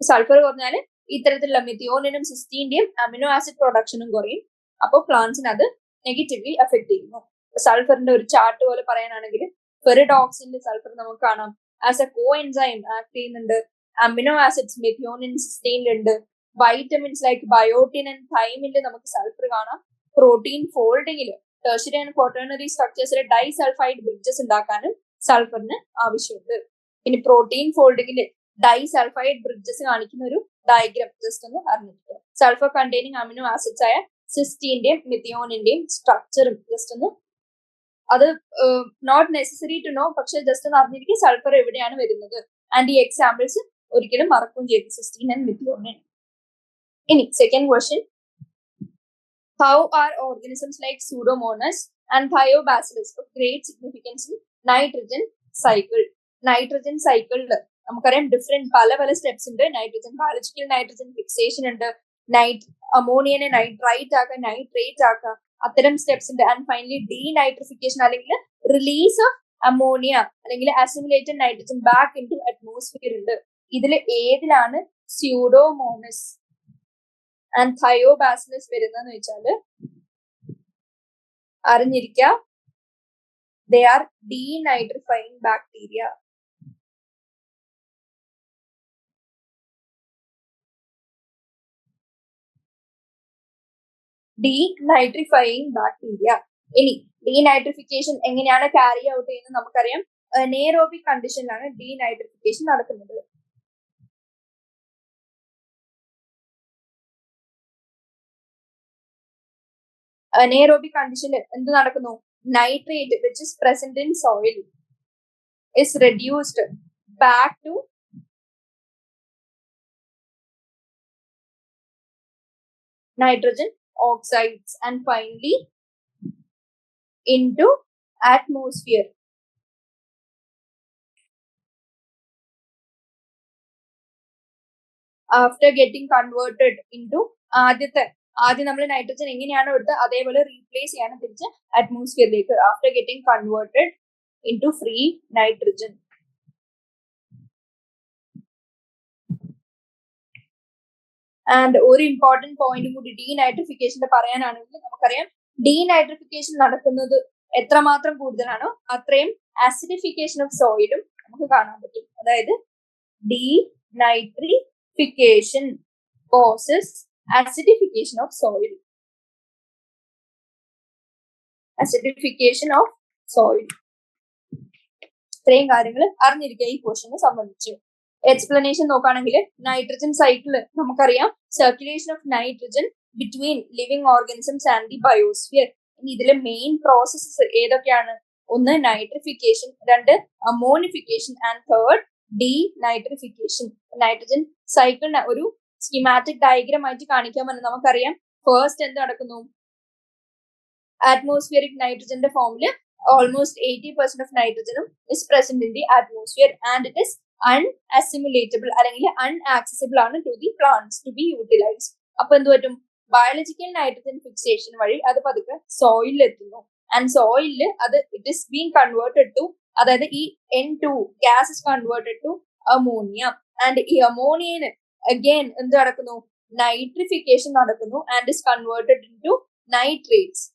സൾഫർ കുറഞ്ഞാൽ ഇത്തരത്തിലുള്ള മെത്തിയോണിനും സിസ്റ്റീന്റെയും അമിനോ ആസിഡ് പ്രൊഡക്ഷനും കുറയും. അപ്പോൾ പ്ലാന്റ്സിന് അത് നെഗറ്റീവ്ലി അഫക്ട് ചെയ്യുന്നു. സൾഫറിന്റെ ഒരു ചാർട്ട് പോലെ പറയാനാണെങ്കിൽ ഫെറിഡോക്സിന്റെ സൾഫർ നമുക്ക് കാണാം as a coenzyme act ചെയ്യുന്നുണ്ട്. അമിനോ ആസിഡ്സ് മെത്തിയോണിൻ സിസ്റ്റീനിലുണ്ട്. വൈറ്റമിൻസ് ലൈക്ക് ബയോട്ടിൻ ആൻഡ് തൈമിനിൽ നമുക്ക് സൾഫർ കാണാം. പ്രോട്ടീൻ ഫോൾഡിങ്ങിൽ ടെർഷറി ആൻഡ് ക്വാട്ടേണറി സ്ട്രക്ചേഴ്സിലെ ഡൈസൾഫൈഡ് ബ്രിഡ്ജസ് ഉണ്ടാക്കാനും സൾഫറിന് ആവശ്യമുണ്ട്. ഇനി പ്രോട്ടീൻ ഫോൾഡിങ്ങിൽ ഡൈസൾഫൈഡ് ബ്രിഡ്ജസ് കാണിക്കുന്ന ഒരു ഡയഗ്രാം ജസ്റ്റ് ഒന്ന് അറിഞ്ഞിരിക്കുക. സൾഫർ കണ്ടെയ്നിങ് അമിനോ ആസിഡ്സ് ആയ സിസ്റ്റീന്റെയും മെത്തിയോണിന്റെയും സ്ട്രക്ചറും ജസ്റ്റ് ഒന്ന്, അത് നോട്ട് നെസസറി ടു നോ, പക്ഷെ ജസ്റ്റ് ഒന്ന് അറിഞ്ഞിരിക്കും സൾഫർ എവിടെയാണ് വരുന്നത്. ആൻഡ് ഈ എക്സാമ്പിൾസ് ഒരിക്കലും മറക്കുകയും ചെയ്തു, സിസ്റ്റീൻ ആൻഡ് മെത്തിയോണിൻ. ഇനി second question, how are organisms like Pseudomonas and Thiobacillus of great significance in nitrogen cycle? Nitrogen സൈക്കിളിൽ നമുക്കറിയാം ഡിഫറെന്റ് പല പല സ്റ്റെപ്സ് ഉണ്ട്. നൈട്രജൻ ബയോളജിക്കൽ നൈട്രജൻ ഫിക്സേഷൻ ഉണ്ട്, അമോണിയനെ നൈട്രൈറ്റ് ആക്കുക, നൈട്രേറ്റ് ആക്കുക, അത്തരം സ്റ്റെപ്സ് ഉണ്ട്. ആൻഡ് ഫൈനലി ഡീനൈട്രിഫിക്കേഷൻ അല്ലെങ്കിൽ റിലീസ് ഓഫ് അമോണിയ അല്ലെങ്കിൽ assimilated nitrogen back in to atmosphere ഉണ്ട്. ഇതിൽ ഏതിലാണ് സ്യൂഡോമോണസ് ആൻഡ് തയോബാസിലസ് വരുന്നതെന്ന് വെച്ചാൽ അറിഞ്ഞിരിക്കുക, they are denitrifying bacteria. Denitrifying bacteria. ഇനി ഡീനൈട്രിഫിക്കേഷൻ എങ്ങനെയാണ് ക്യാരി ഔട്ട് ചെയ്യുന്നത് നമുക്കറിയാം. നെയറോബിക് കണ്ടീഷനിലാണ് ഡീനൈട്രിഫിക്കേഷൻ നടക്കുന്നത്. നെയറോബിക് കണ്ടീഷനിൽ എന്ത് നടക്കുന്നു? Nitrate which is present in soil is reduced back to nitrogen oxides and finally into atmosphere. After getting converted into ആദ്യം നമ്മൾ നൈട്രജൻ എങ്ങനെയാണോ എടുത്തത് അതേപോലെ റീപ്ലേസ് ചെയ്യാണ് തിരിച്ച് അറ്റ്മോസ്ഫിയറിലേക്ക്. After getting converted into free nitrogen. And ഒരു ഇമ്പോർട്ടന്റ് പോയിന്റ് കൂടി ഡീനൈട്രിഫിക്കേഷന്റെ പറയാനാണെങ്കിൽ നമുക്കറിയാം ഡീനൈട്രിഫിക്കേഷൻ നടക്കുന്നത് എത്രമാത്രം കൂടുതലാണോ അത്രയും ആസിഡിഫിക്കേഷൻ ഓഫ് സോയിലും നമുക്ക് കാണാൻ പറ്റും. അതായത് denitrification causes acidification of soil. Acidification of soil. ഇത്രയും കാര്യങ്ങൾ അറിഞ്ഞിരിക്കുക ഈ ക്വസ്റ്റിനെ സംബന്ധിച്ച്. എക്സ്പ്ലനേഷൻ നോക്കുകയാണെങ്കിൽ നൈട്രജൻ സൈക്കിൾ നമുക്കറിയാം circulation of nitrogen between living organisms and the biosphere. ഇനി ഇതിലെ മെയിൻ പ്രോസസ്സസ് ഏതൊക്കെയാണ്? ഒന്ന് നൈട്രിഫിക്കേഷൻ, രണ്ട് ammonification and third denitrification. Nitrogen സൈക്കിളിന് ഒരു സ്കീമാറ്റിക് ഡയഗ്രാം ആയിട്ട് കാണിക്കാമെന്ന് നമുക്കറിയാം. ഫസ്റ്റ് എന്ത് നടക്കുന്നു? അറ്റ്മോസ്ഫിയറിക് നൈട്രജന്റെ ഫോമില് ഓൾമോസ്റ്റ് 80% ഓഫ് നൈട്രജനും is present in the atmosphere and it is unassimilable അല്ലെങ്കിൽ അൺആക്സസിബിൾ ആണ് to the plants to be utilised. അപ്പൊ എന്ത് പറ്റും? ബയോളജിക്കൽ നൈട്രജൻ ഫിക്സേഷൻ വഴി അത് പതുക്കെ സോയിലിൽ എത്തുന്നു. ആൻഡ് സോയിലില് അത് it is being converted to, അതായത് ഈ N2 gas is converted to ammonia. And ഈ അമോണിയന് again എന്ത് നടക്കുന്നു? നൈട്രിഫിക്കേഷൻ നടക്കുന്നു and is converted into nitrates.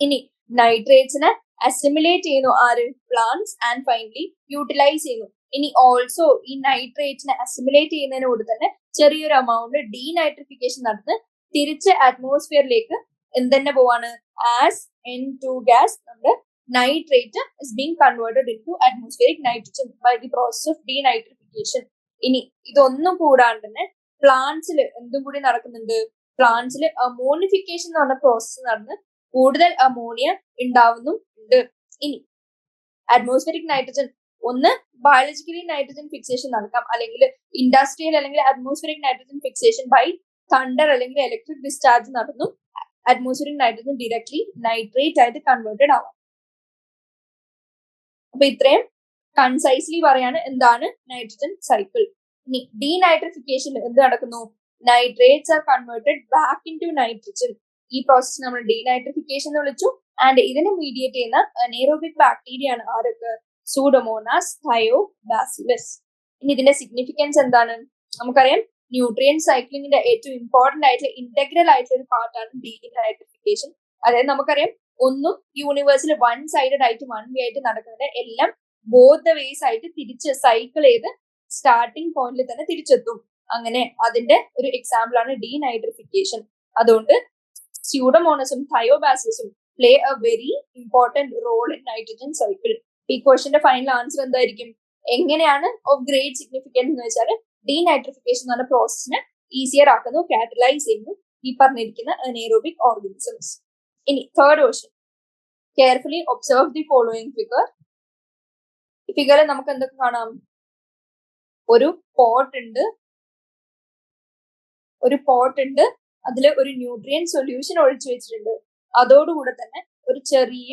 ഇനി നൈട്രേറ്റ്സിനെ അസിമുലേറ്റ് ചെയ്യുന്നു ആര്? പ്ലാന്റ്സ് ആൻഡ് ഫൈനലി യൂട്ടിലൈസ് ചെയ്യുന്നു. ഇനി ഓൾസോ ഈ നൈട്രേറ്റ്സിനെ അസിമുലേറ്റ് ചെയ്യുന്നതിനോട് തന്നെ ചെറിയൊരു എമൗണ്ട് ഡീനൈട്രിഫിക്കേഷൻ നടന്ന് തിരിച്ച് അറ്റ്മോസ്ഫിയറിലേക്ക് എന്തെന്നെ പോവാണ്? ആസ് N2 ഗ്യാസ് നമ്മുടെ nitrate is being converted into atmospheric nitrogen by the process of denitrification. ഇനി ഇതൊന്നും കൂടാണ്ട് തന്നെ പ്ലാന്റ്സിൽ എന്തും കൂടി നടക്കുന്നുണ്ട്? പ്ലാന്റ്സിൽ അമോണിഫിക്കേഷൻ എന്ന് പറഞ്ഞ പ്രോസസ്സ് നടന്ന് കൂടുതൽ അമോണിയ ഉണ്ടാവുന്നുണ്ട്. ഇനി അറ്റ്മോസ്ഫിയറിക് നൈട്രജൻ ഒന്ന് ബയോളജിക്കലി നൈട്രജൻ ഫിക്സേഷൻ നടക്കാം, അല്ലെങ്കിൽ ഇൻഡസ്ട്രിയൽ അല്ലെങ്കിൽ atmospheric nitrogen fixation by thunder അല്ലെങ്കിൽ ഇലക്ട്രിക് ഡിസ്ചാർജ് നടന്നു അറ്റ്മോസ്ഫിയറിക് നൈട്രജൻ ഡയറക്ട്ലി നൈട്രേറ്റ് ആയിട്ട് കൺവേർട്ടഡ് ആവാം. അപ്പൊ ഇത്രയും കൺസൈസ്ലി പറയാണ് എന്താണ് നൈട്രജൻ സൈക്കിൾ. ഇനി ഡീനൈട്രിഫിക്കേഷൻ എന്ത് നടക്കുന്നു? Nitrates are converted back in to nitrogen. ഈ പ്രോസസ് നമ്മൾ ഡീനൈട്രിഫിക്കേഷൻ എന്ന് വിളിച്ചു. ആൻഡ് ഇതിനെ മീഡിയേറ്റ് ചെയ്യുന്ന നെയറോബിക് ബാക്ടീരിയ ആണ് ആരൊക്കെ? Pseudomonas, Thiobacillus. ഇനി ഇതിന്റെ സിഗ്നിഫിക്കൻസ് എന്താണ്? നമുക്കറിയാം ന്യൂട്രിയൻ സൈക്ലിങ്ങിന്റെ ഏറ്റവും ഇമ്പോർട്ടന്റ് ആയിട്ടുള്ള ഇന്റഗ്രൽ ആയിട്ടുള്ള ഒരു പാർട്ടാണ് ഡീനൈട്രിഫിക്കേഷൻ. അതായത് നമുക്കറിയാം ഒന്നും യൂണിവേഴ്സിൽ വൺ സൈഡഡ് ആയിട്ട് വൺ വേ ആയിട്ട് നടക്കുന്നത് എല്ലാം ബോത്ത് വേസ് ആയിട്ട് തിരിച്ച് സൈക്കിൾ ചെയ്ത് സ്റ്റാർട്ടിംഗ് പോയിന്റിൽ തന്നെ തിരിച്ചെത്തും. അങ്ങനെ അതിന്റെ ഒരു എക്സാമ്പിൾ ആണ് ഡീനൈട്രിഫിക്കേഷൻ. അതുകൊണ്ട് സ്യൂഡോമോണസും തയോബാസിലസും play a very important role in nitrogen cycle. ഈ ക്വസ്റ്റിന്റെ ഫൈനൽ ആൻസർ എന്തായിരിക്കും? എങ്ങനെയാണ് ഓഫ് ഗ്രേറ്റ് സിഗ്നിഫിക്കൻസ് എന്ന് വെച്ചാൽ ഡീനൈട്രിഫിക്കേഷൻ എന്ന പ്രോസസ്സിനെ ഈസിയർ ആക്കുന്നു, കാറ്റലൈസ് ചെയ്യുന്നു ഈ പറഞ്ഞിരിക്കുന്ന അനേറോബിക് ഓർഗാനിസംസ്. ഇനി third question, carefully observe the following figure. ഈ ഫിഗറിൽ നമുക്ക് എന്തൊക്കെ കാണാം? ഒരു പോട്ട് ഉണ്ട്, അതിൽ ഒരു ന്യൂട്രിയൻ സൊല്യൂഷൻ ഒഴിച്ചു വെച്ചിട്ടുണ്ട്. അതോടുകൂടെ തന്നെ ഒരു ചെറിയ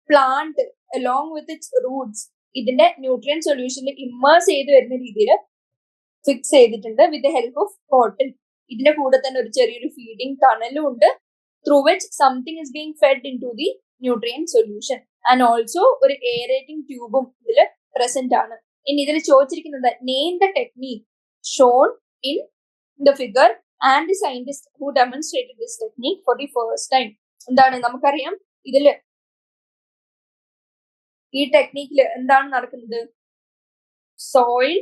plant along with its roots ഇതിന്റെ ന്യൂട്രിയൻ സൊല്യൂഷനിൽ ഇമ്മേഴ്സ് ചെയ്ത് വരുന്ന രീതിയിൽ ഫിക്സ് ചെയ്തിട്ടുണ്ട് with the help of cotton. ഇതിന്റെ കൂടെ തന്നെ ഒരു ചെറിയൊരു ഫീഡിംഗ് ടണലും ഉണ്ട്, through which something is being fed in to the nutrient solution. And also ഒരു എയറേറ്റിംഗ് ട്യൂബും ഇതിൽ പ്രസന്റ് ആണ്. ഇനി ഇതിൽ ചോദിച്ചിരിക്കുന്നത് name the technique shown in the figure and the scientist who demonstrated this technique for the first time. എന്താണ് നമുക്കറിയാം ഇതില് ഈ ടെക്നീക്കിൽ എന്താണ് നടക്കുന്നത്? സോയിൽ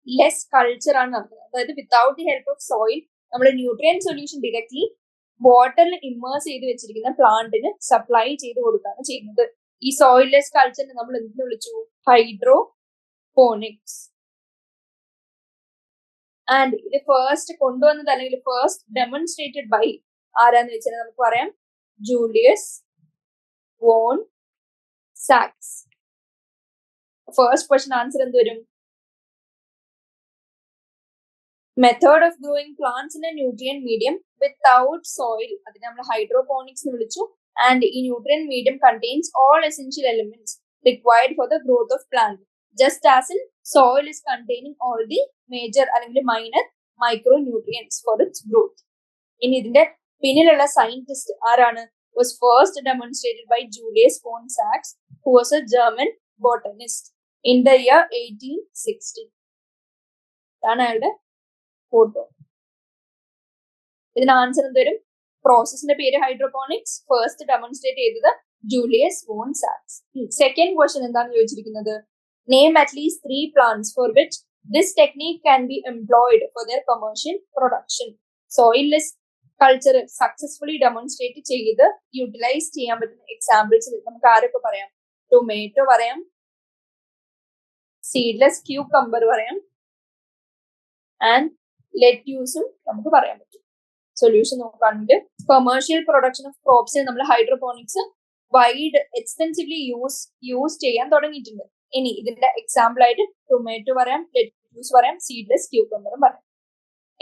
ലെസ് കൾച്ചർ ആണ് നടക്കുന്നത്. അതായത് without the help of soil നമ്മൾ ന്യൂട്രിയൻ സൊല്യൂഷൻ ഡയറക്ട്ലി വാട്ടറിൽ ഇമ്മേഴ്സ് ചെയ്ത് വെച്ചിരിക്കുന്ന പ്ലാന്റിന് സപ്ലൈ ചെയ്ത് കൊടുക്കുകയാണ് ചെയ്യുന്നത്. ഈ സോയിൽ ലെസ് കൾച്ചറിനെ നമ്മൾ എന്ത് വിളിച്ചു? ഹൈഡ്രോപോണിക്സ്. ആൻഡ് ഇത് ഫസ്റ്റ് കൊണ്ടുവന്നത് അല്ലെങ്കിൽ ഫസ്റ്റ് ഡെമോൺസ്ട്രേറ്റഡ് ബൈ ആരാന്ന് വെച്ചാൽ നമുക്ക് പറയാം ജൂലിയസ് വോൺ സാക്സ്. ഫസ്റ്റ് ക്വസ്റ്റ്യൻ ആൻസർ എന്ത് വരും? Method of growing plants in a nutrient medium without soil, അതിനെ നമ്മൾ ഹൈഡ്രോപോണിക്സ് എന്ന് വിളിച്ചു. ആൻഡ് ഈ nutrient medium contains all essential elements required for the growth of plant just as in soil is containing all the major അല്ലെങ്കിൽ minor micronutrients for its growth. ഇനി ഇതിന്റെ പിന്നിലുള്ള scientist ആരാണ്? was first demonstrated by Julius von Sachs, who was a German botanist in the year 1860. ഇതാണ് അയാളുടെ photo. ഇതിന് answer എന്തുവരും? പ്രോസസിന്റെ പേര് ഹൈഡ്രോപോണിക്സ്. ഫസ്റ്റ് ഡെമോൺസ്ട്രേറ്റ് ചെയ്തത് ജൂലിയസ് വോൺ സാക്സ്. സെക്കൻഡ് ക്വസ്റ്റ്യൻ എന്താണ് ചോദിച്ചിരിക്കുന്നത്? Name at least 3 plants for which this technique can be employed for their commercial production. Soilless culture successfully demonstrate ചെയ്ത് യൂട്ടിലൈസ് ചെയ്യാൻ പറ്റുന്ന എക്സാമ്പിൾസ് നമുക്ക് ആരൊക്കെ പറയാം? ടൊമാറ്റോ പറയാം, സീഡ്ലെസ് ക്യൂക്കമ്പർ പറയാം, ആൻഡ് ലെറ്റ്യൂസും നമുക്ക് പറയാൻ പറ്റും. സൊല്യൂഷൻ നോക്കുകയാണെങ്കിൽ കൊമേഴ്ഷ്യൽ പ്രൊഡക്ഷൻ ഓഫ് ക്രോപ്സിൽ നമ്മൾ ഹൈഡ്രോപോണിക്സ് വൈഡ് എക്സ്റ്റെൻസീവ്ലി യൂസ് ചെയ്യാൻ തുടങ്ങിയിട്ടുണ്ട്. ഇനി ഇതിന്റെ എക്സാമ്പിൾ ആയിട്ട് ടൊമാറ്റോ പറയാം, ലെറ്റ്യൂസ് പറയാം, സീഡ്ലെസ് ക്യൂക്കമ്പറും പറയാം.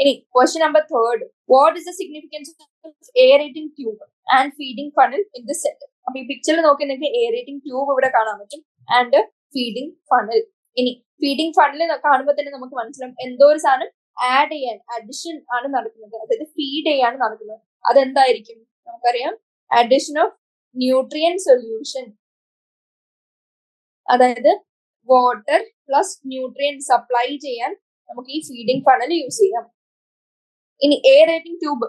ഇനി question number 3, what is the significance of aerating tube and feeding funnel in this set? അപ്പൊ ഈ പിക്ചറിൽ നോക്കി നിങ്ങൾക്ക് എയറേറ്റിംഗ് ട്യൂബ് ഇവിടെ കാണാൻ പറ്റും ആൻഡ് ഫീഡിംഗ് ഫണൽ. ഇനി ഫീഡിംഗ് ഫണൽ കാണുമ്പോൾ തന്നെ നമുക്ക് മനസ്സിലാവും എന്തോ ഒരു സാധനം ആഡ് ചെയ്യാൻ, അഡിഷൻ ആണ് നടക്കുന്നത്, അതായത് ഫീഡ് ചെയ്യാണ് നടക്കുന്നത്. അതെന്തായിരിക്കും? നമുക്കറിയാം അഡിഷൻ ഓഫ് ന്യൂട്രിയൻ സൊല്യൂഷൻ, അതായത് വാട്ടർ പ്ലസ് ന്യൂട്രിയൻ സപ്ലൈ ചെയ്യാൻ നമുക്ക് ഈ ഫീഡിംഗ് ഫണൽ യൂസ് ചെയ്യാം. ഇനി എയറേറ്റിംഗ് ട്യൂബ്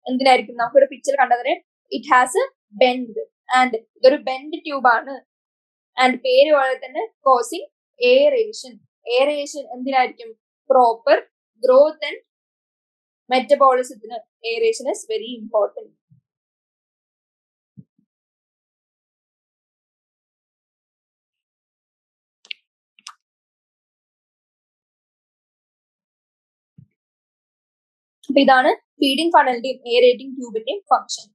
എന്തിനായിരിക്കും? നമുക്കൊരു പിക്ചർ കണ്ടതിന് it has a bend and ഇതൊരു ബെൻഡ് ട്യൂബ് ആണ്. ആൻഡ് പേര് പോലെ തന്നെ കോസിങ് എയറേഷൻ. എയറേഷൻ എന്തിനായിരിക്കും? പ്രോപ്പർ ഗ്രോത്ത് ആൻഡ് മെറ്റബോളിസത്തിന് എയറേഷൻ ഇസ് വെരി ഇമ്പോർട്ടൻറ്റ്. അപ്പൊ ഇതാണ് ഫീഡിംഗ് ഫണലിന്റെയും എയറേറ്റിംഗ് ട്യൂബിന്റെയും ഫംഗ്ഷൻ.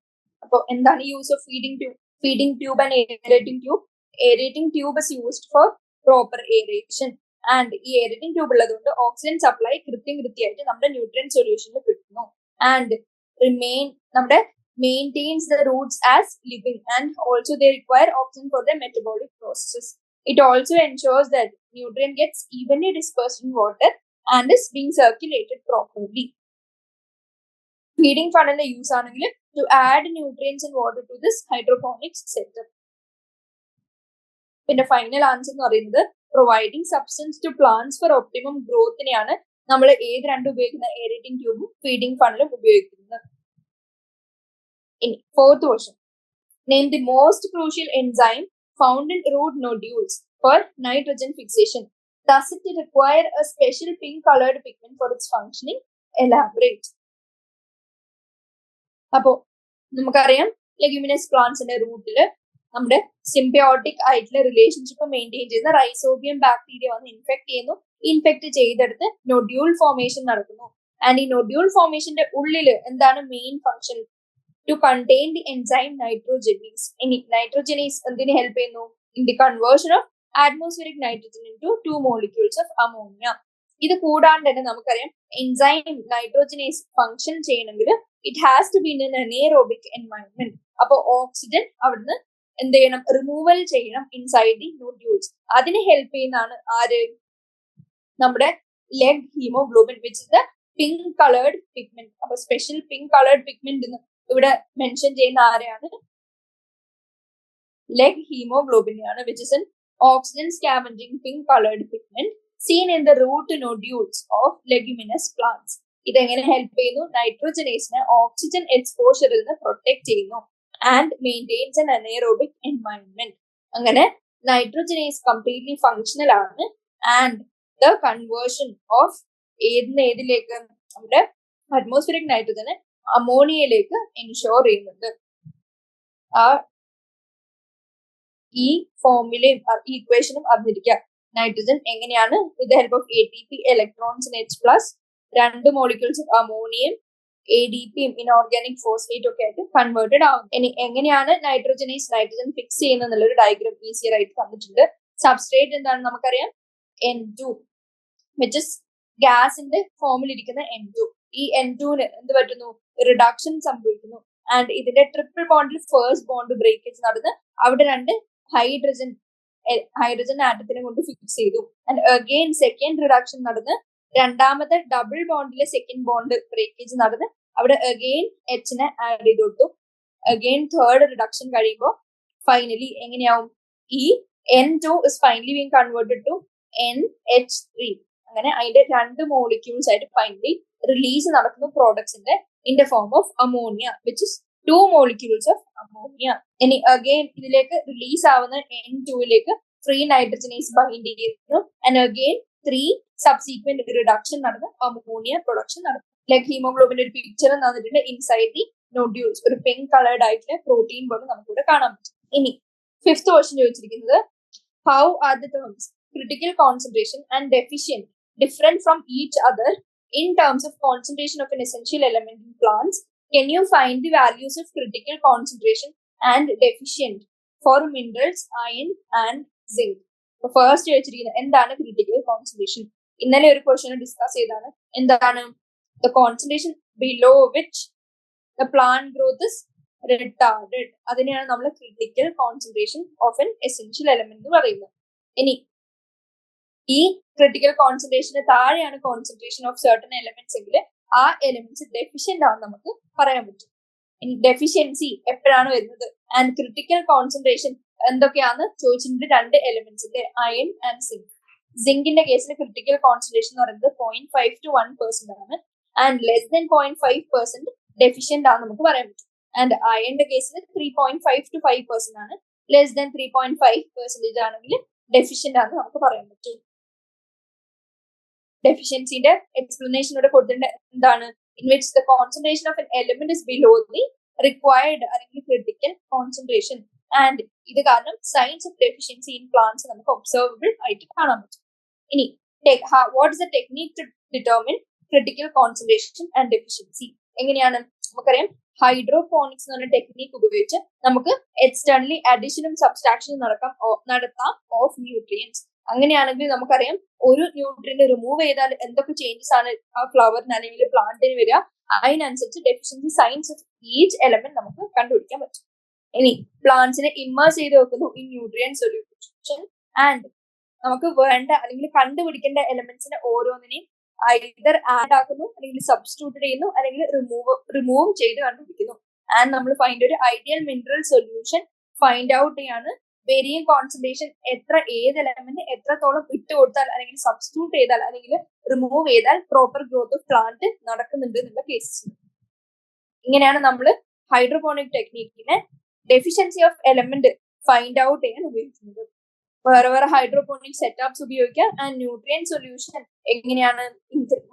അപ്പോൾ എന്താണ് use of feeding tube and aerating tube? Aerating tube is used for proper aeration. And ഈ എയറേറ്റിംഗ് ട്യൂബ് ഉള്ളതുകൊണ്ട് ഓക്സിജൻ സപ്ലൈ കൃത്യമായിട്ട് നമ്മുടെ ന്യൂട്രിയൻ സൊല്യൂഷനിൽ കിട്ടുന്നു. ആൻഡ് നമ്മുടെ maintains the roots as living and also they require oxygen for the metabolic processes. It also ensures that nutrient gets evenly dispersed in water and is being circulated properly. Feeding funnel use ആണെങ്കിൽ to add nutrients and water to this hydroponics setup. പിന്നെ final answer എന്ന് പറയുന്നത് providing substance to plants for optimum ഗ്രോത്തിനെയാണ് നമ്മൾ ഏത് രണ്ടും ഉപയോഗിക്കുന്ന എയറേറ്റിംഗ് ട്യൂബും feeding ഫണലും ഉപയോഗിക്കുന്നത്. ഇനി fourth question, name the most crucial enzyme found in root nodules for nitrogen fixation. Does it require a special pink colored pigment for its functioning? Elaborate. അപ്പോ നമുക്കറിയാം leguminous പ്ലാന്റ്സിന്റെ റൂട്ടില് നമ്മുടെ സിംബയോട്ടിക് ആയിട്ടുള്ള റിലേഷൻഷിപ്പ് മെയിൻറ്റെയിൻ ചെയ്യുന്ന rhizobium bacteria വന്ന് infect ചെയ്യുന്നു. Infect ചെയ്തെടുത്ത് nodule formation നടക്കുന്നു. And ഈ നൊഡ്യൂൾ ഫോർമേഷന്റെ ഉള്ളില് എന്താണ് main function? To contain the enzyme nitrogenase. ഇനി nitrogenase എന്തിനെ ഹെൽപ്പ് ചെയ്യുന്നു? In the conversion of atmospheric nitrogen into 2 molecules of ammonia. ഇത് കൂടാണ്ട് തന്നെ നമുക്കറിയാം എൻസൈം നൈട്രോജനേസ് ഫംഗ്ഷൻ ചെയ്യണമെങ്കിൽ it has to be in an anaerobic environment. അപ്പൊ ഓക്സിജൻ അവിടുന്ന് എന്ത് ചെയ്യണം? റിമൂവൽ ചെയ്യണം ഇൻസൈഡ് ദി നോഡ്യൂൾസ്. അതിന് ഹെൽപ്പ് ചെയ്യുന്നതാണ് ആര്? നമ്മുടെ leg hemoglobin which is the pink coloured pigment. അപ്പൊ സ്പെഷ്യൽ പിങ്ക് കളേർഡ് പിഗ്മെന്റ് ഇവിടെ മെൻഷൻ ചെയ്യുന്ന ആരെയാണ്? leg hemoglobin, which is an oxygen scavenging pink colored pigment seen in the root nodules of leguminous plants. ഇതെങ്ങനെ help ചെയ്യുന്നു? നൈട്രോജനേസിനെ oxygen എക്സ്പോഷറിൽ നിന്ന് protect ചെയ്യുന്നു and maintains an anaerobic environment. അങ്ങനെ nitrogenase completely functional ആണ് and the conversion of ഏതിലേക്ക് നമ്മുടെ atmospheric നൈട്രോജനെ അമോണിയയിലേക്ക് ensure ചെയ്യുന്നുണ്ട്. ആ ഈ ഫോർമുലയും ഈക്വേഷനും അറിഞ്ഞിരിക്കുക. നൈട്രജൻ എങ്ങനെയാണ് വിത്ത് help of ATP electrons H+ രണ്ട് മോളിക്യൂൾസ് അമോണിയം ADPയും ഇൻഓർഗാനിക് ഫോസ്ഫേറ്റ് ഒക്കെ ആയിട്ട് കൺവേർട്ടഡ് ആവും. ഇനി എങ്ങനെയാണ് നൈട്രജൻ ഫിക്സ് ചെയ്യുന്നത് എന്നുള്ളൊരു ഡയഗ്രാം ഈസിയർ ആയിട്ട് തന്നിട്ടുണ്ട്. സബ്സ്ട്രേറ്റ് എന്താണ് നമുക്കറിയാം, N2 വിച്ച് ഇസ് ഗ്യാസിന്റെ ഫോമിൽ ഇരിക്കുന്ന N2. ഈ N2ന് എന്ത് പറ്റുന്നു? റിഡക്ഷൻ സംഭവിക്കുന്നു ആൻഡ് ഇതിന്റെ ട്രിപ്പിൾ ബോണ്ടിൽ ഫേസ്റ്റ് ബോണ്ട് ബ്രേക്കേജ് നടന്ന് അവിടെ രണ്ട് ഹൈഡ്രജൻ ആറ്റത്തിനെ കൊണ്ട് ഫിക്സ് ചെയ്തു. ആൻഡ് അഗെയിൻ സെക്കൻഡ് റിഡക്ഷൻ നടന്ന് രണ്ടാമത്തെ ഡബിൾ ബോണ്ടിലെ സെക്കൻഡ് ബോണ്ട് ബ്രേക്കേജ് നടന്ന് അവിടെ അഗെയിൻ Hനെ ആഡ് ചെയ്ത് കൊടുത്തു. അഗെയിൻ തേർഡ് റിഡക്ഷൻ കഴിയുമ്പോൾ ഫൈനലി എങ്ങനെയാവും? ഈ N2 is finally being converted to NH3. അങ്ങനെ അതിന്റെ രണ്ട് മോളിക്യൂൾസ് ആയിട്ട് ഫൈനലി റിലീസ് നടക്കുന്ന പ്രോഡക്ട്സിന്റെ in the form of ammonia which is 2 molecules of ammonia. ഇനി അഗെയിൻ ഇതിലേക്ക് റിലീസ് ആവുന്ന N2ലേക്ക് ഫ്രീ നൈട്രജനേസ് ബൈൻഡ് ചെയ്യുന്നു ആൻഡ് അഗെയിൻ 3 സബ്സീക്വന്റ് റിഡക്ഷൻ നടന്ന് അമോണിയ പ്രൊഡക്ഷൻ നടക്കും. ലൈക് ഹീമോഗ്ലോബിന്റെ ഒരു പിക്ചർ തന്നിട്ടുണ്ട് ഇൻസൈഡ് ദി നോഡ്യൂൾസ്. ഒരു പിങ്ക് കളേർഡ് ആയിട്ടുള്ള പ്രോട്ടീൻ പോലെ നമുക്കിവിടെ കാണാൻ പറ്റും. ഇനി ഫിഫ്ത് ക്വസ്റ്റ്യൻ ചോദിച്ചിരിക്കുന്നത് how are the terms critical concentration and deficient different from each other in terms of concentration of an essential element in plants? Can you find the values of critical concentration and deficient for minerals, iron and zinc? So first ചോദിച്ചിരിക്കുന്നത് എന്താണ് critical concentration? ഇന്നലെ ഒരു question discuss ചെയ്താണ്. എന്താണ്? The concentration below which the plant growth is retarded. അതിനെയാണ് നമ്മൾ critical concentration of an essential element എന്ന് പറയുന്നത്. ഇനി ഈ ക്രിട്ടിക്കൽ കോൺസെൻട്രേഷന് താഴെയാണ് കോൺസെൻട്രേഷൻ ഓഫ് സർട്ടൺ എലിമെന്റ്സ് എങ്കിൽ ആ എലിമെന്റ്സ് ഡെഫിഷ്യന്റ് ആണെന്ന് നമുക്ക് പറയാൻ പറ്റും. ഇനി ഡെഫിഷ്യൻസി എപ്പോഴാണ് വരുന്നത് ആൻഡ് ക്രിട്ടിക്കൽ കോൺസെൻട്രേഷൻ എന്തൊക്കെയാണെന്ന് ചോദിച്ചിട്ടുണ്ട്. രണ്ട് എലിമെന്റ്സിന്റെ അയൺ ആൻഡ് സിങ്ക്. സിങ്കിന്റെ കേസിൽ ക്രിട്ടിക്കൽ കോൺസെൻട്രേഷൻ എന്ന് പറയുന്നത് 0.5 to 1% ആണ് ആൻഡ് ലെസ് ദൻ 0.5% ഡെഫിഷ്യന്റ് ആണെന്ന് നമുക്ക് പറയാൻ പറ്റും. ആൻഡ് അയണിന്റെ കേസിൽ 3.5 to 5% ആണ്. ലെസ് ദൻ 3.5% ആണെങ്കിൽ ഡെഫിഷ്യന്റ് ആണെന്ന് നമുക്ക് പറയാൻ പറ്റും. ഡെഫിഷ്യൻസിന്റെ എക്സ്പ്ലനേഷൻ ഇവിടെ കൊടുത്തിട്ടുണ്ട്. എന്താണ്? In which the concentration of an element is below the required അല്ലെങ്കിൽ ക്രിട്ടിക്കൽ കോൺസെൻട്രേഷൻ ആൻഡ് ഇത് കാരണം signs of deficiency in plants നമുക്ക് ഒബ്സർവബിൾ ആയിട്ട് കാണാൻ പറ്റും. ഇനി what is the technique to determine critical concentration and deficiency? എങ്ങനെയാണ്? നമുക്കറിയാം ഹൈഡ്രോപോണിക്സ് എന്ന് പറഞ്ഞ ടെക്നിക് ഉപയോഗിച്ച് നമുക്ക് എക്സ്റ്റേണലി അഡീഷനും സബ്സ്ട്രാക്ഷനും നടത്താം ഓഫ് ന്യൂട്രിയൻസ്. അങ്ങനെയാണെങ്കിൽ നമുക്കറിയാം ഒരു ന്യൂട്രിയന്റ് റിമൂവ് ചെയ്താൽ എന്തൊക്കെ ചേഞ്ചസ് ആണ് ആ ഫ്ലവറിന് അല്ലെങ്കിൽ പ്ലാന്റിന് വരിക. അതിനനുസരിച്ച് deficiency signs of each element നമുക്ക് കണ്ടുപിടിക്കാൻ പറ്റും. ഇനി പ്ലാന്റ്സിനെ ഇമ്മേഴ്സ് ചെയ്ത് വെക്കുന്നു ഇൻ ന്യൂട്രിയൻ സൊല്യൂഷൻ ആൻഡ് നമുക്ക് വേണ്ട അല്ലെങ്കിൽ കണ്ടുപിടിക്കേണ്ട എലമെന്റ്സിനെ ഓരോന്നിനെയും ഐദർ ആഡ് ആക്കുന്നു അല്ലെങ്കിൽ സബ്സ്റ്റിറ്റ്യൂട്ട് ചെയ്യുന്നു അല്ലെങ്കിൽ റിമൂവ് ചെയ്ത് കണ്ടുപിടിക്കുന്നു. ആൻഡ് നമ്മൾ ഫൈൻഡ് ഒരു ideal mineral solution find out ചെയ്യാണ് വേരിയും കോൺസെൻട്രേഷൻ ഏത് എലമെന്റ് എത്രത്തോളം ഇട്ട് കൊടുത്താൽ അല്ലെങ്കിൽ സബ്സ്റ്റിറ്റ്യൂട്ട് ചെയ്താൽ അല്ലെങ്കിൽ റിമൂവ് ചെയ്താൽ പ്രോപ്പർ ഗ്രോത്ത് ഓഫ് പ്ലാന്റ് നടക്കുന്നുണ്ട് എന്നുള്ള കേസസ്. ഇങ്ങനെയാണ് നമ്മൾ ഹൈഡ്രോപോണിക് ടെക്നിക്കിനെ deficiency of element find out ചെയ്യാൻ ഉപയോഗിക്കുന്നത്. വേറെ വേറെ ഹൈഡ്രോപോണിക് സെറ്റപ്സ് ഉപയോഗിക്കാം. ആൻഡ് ന്യൂട്രിയൻ സൊല്യൂഷൻ എങ്ങനെയാണ്?